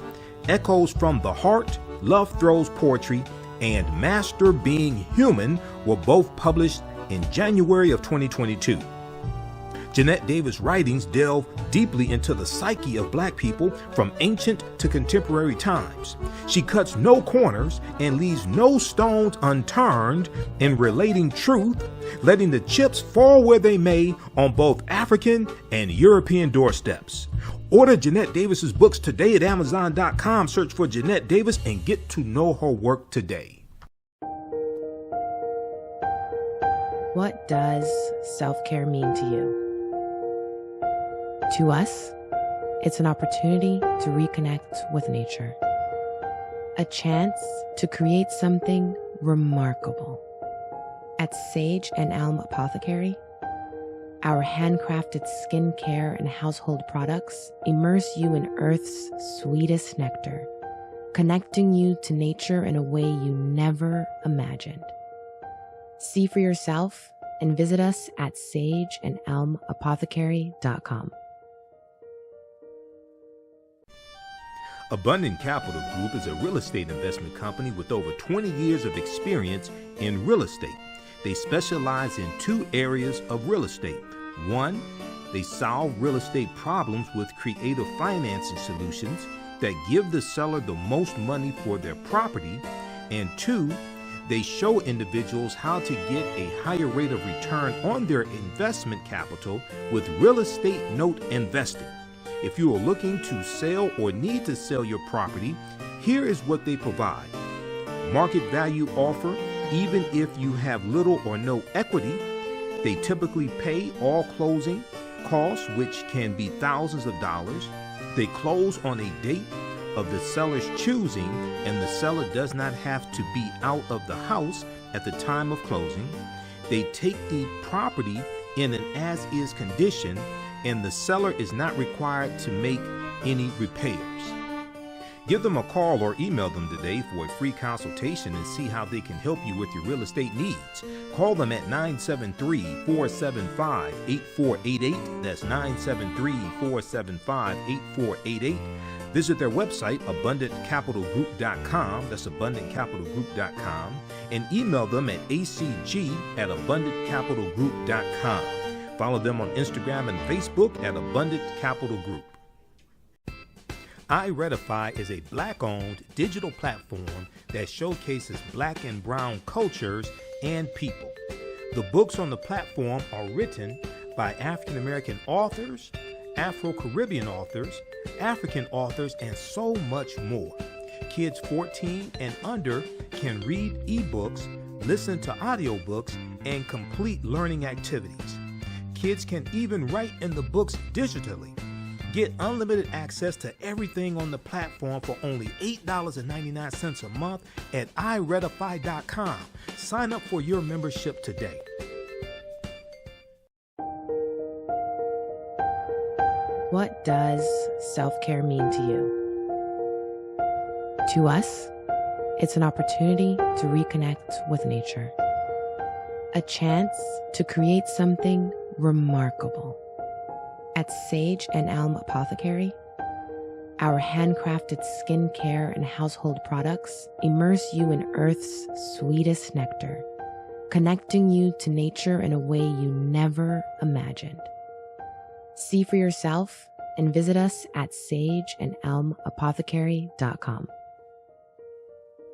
Echoes from the Heart, Love Throws Poetry, and Master Being Human, were both published in January of 2022. Jeanette Davis' writings delve deeply into the psyche of Black people from ancient to contemporary times. She cuts no corners and leaves no stones unturned in relating truth, letting the chips fall where they may on both African and European doorsteps. Order Jeanette Davis's books today at Amazon.com. Search for Jeanette Davis and get to know her work today. What does self-care mean to you? To us, it's an opportunity to reconnect with nature. A chance to create something remarkable. At Sage and Elm Apothecary, our handcrafted skincare and household products immerse you in Earth's sweetest nectar, connecting you to nature in a way you never imagined. See for yourself and visit us at sageandelmapothecary.com. Abundant Capital Group is a real estate investment company with over 20 years of experience in real estate. They specialize in 2 areas of real estate. 1, they solve real estate problems with creative financing solutions that give the seller the most money for their property. And 2, they show individuals how to get a higher rate of return on their investment capital with real estate note investing. If you are looking to sell or need to sell your property, here is what they provide. Market value offer, even if you have little or no equity. They typically pay all closing costs, which can be thousands of dollars. They close on a date of the seller's choosing, and the seller does not have to be out of the house at the time of closing. They take the property in an as-is condition, and the seller is not required to make any repairs. Give them a call or email them today for a free consultation and see how they can help you with your real estate needs. Call them at 973-475-8488. That's 973-475-8488. Visit their website, abundantcapitalgroup.com. That's abundantcapitalgroup.com. and email them at acg@abundantcapitalgroup.com. Follow them on Instagram and Facebook at Abundant Capital Group. iRedify is a Black-owned digital platform that showcases Black and Brown cultures and people. The books on the platform are written by African American authors, Afro-Caribbean authors, African authors, and so much more. Kids 14 and under can read ebooks, listen to audiobooks, and complete learning activities. Kids can even write in the books digitally. Get unlimited access to everything on the platform for only $8.99 a month at iRedify.com. Sign up for your membership today. What does self-care mean to you? To us, it's an opportunity to reconnect with nature. A chance to create something remarkable. At Sage and Elm Apothecary, our handcrafted skincare and household products immerse you in Earth's sweetest nectar, connecting you to nature in a way you never imagined. See for yourself and visit us at sageandelmapothecary.com.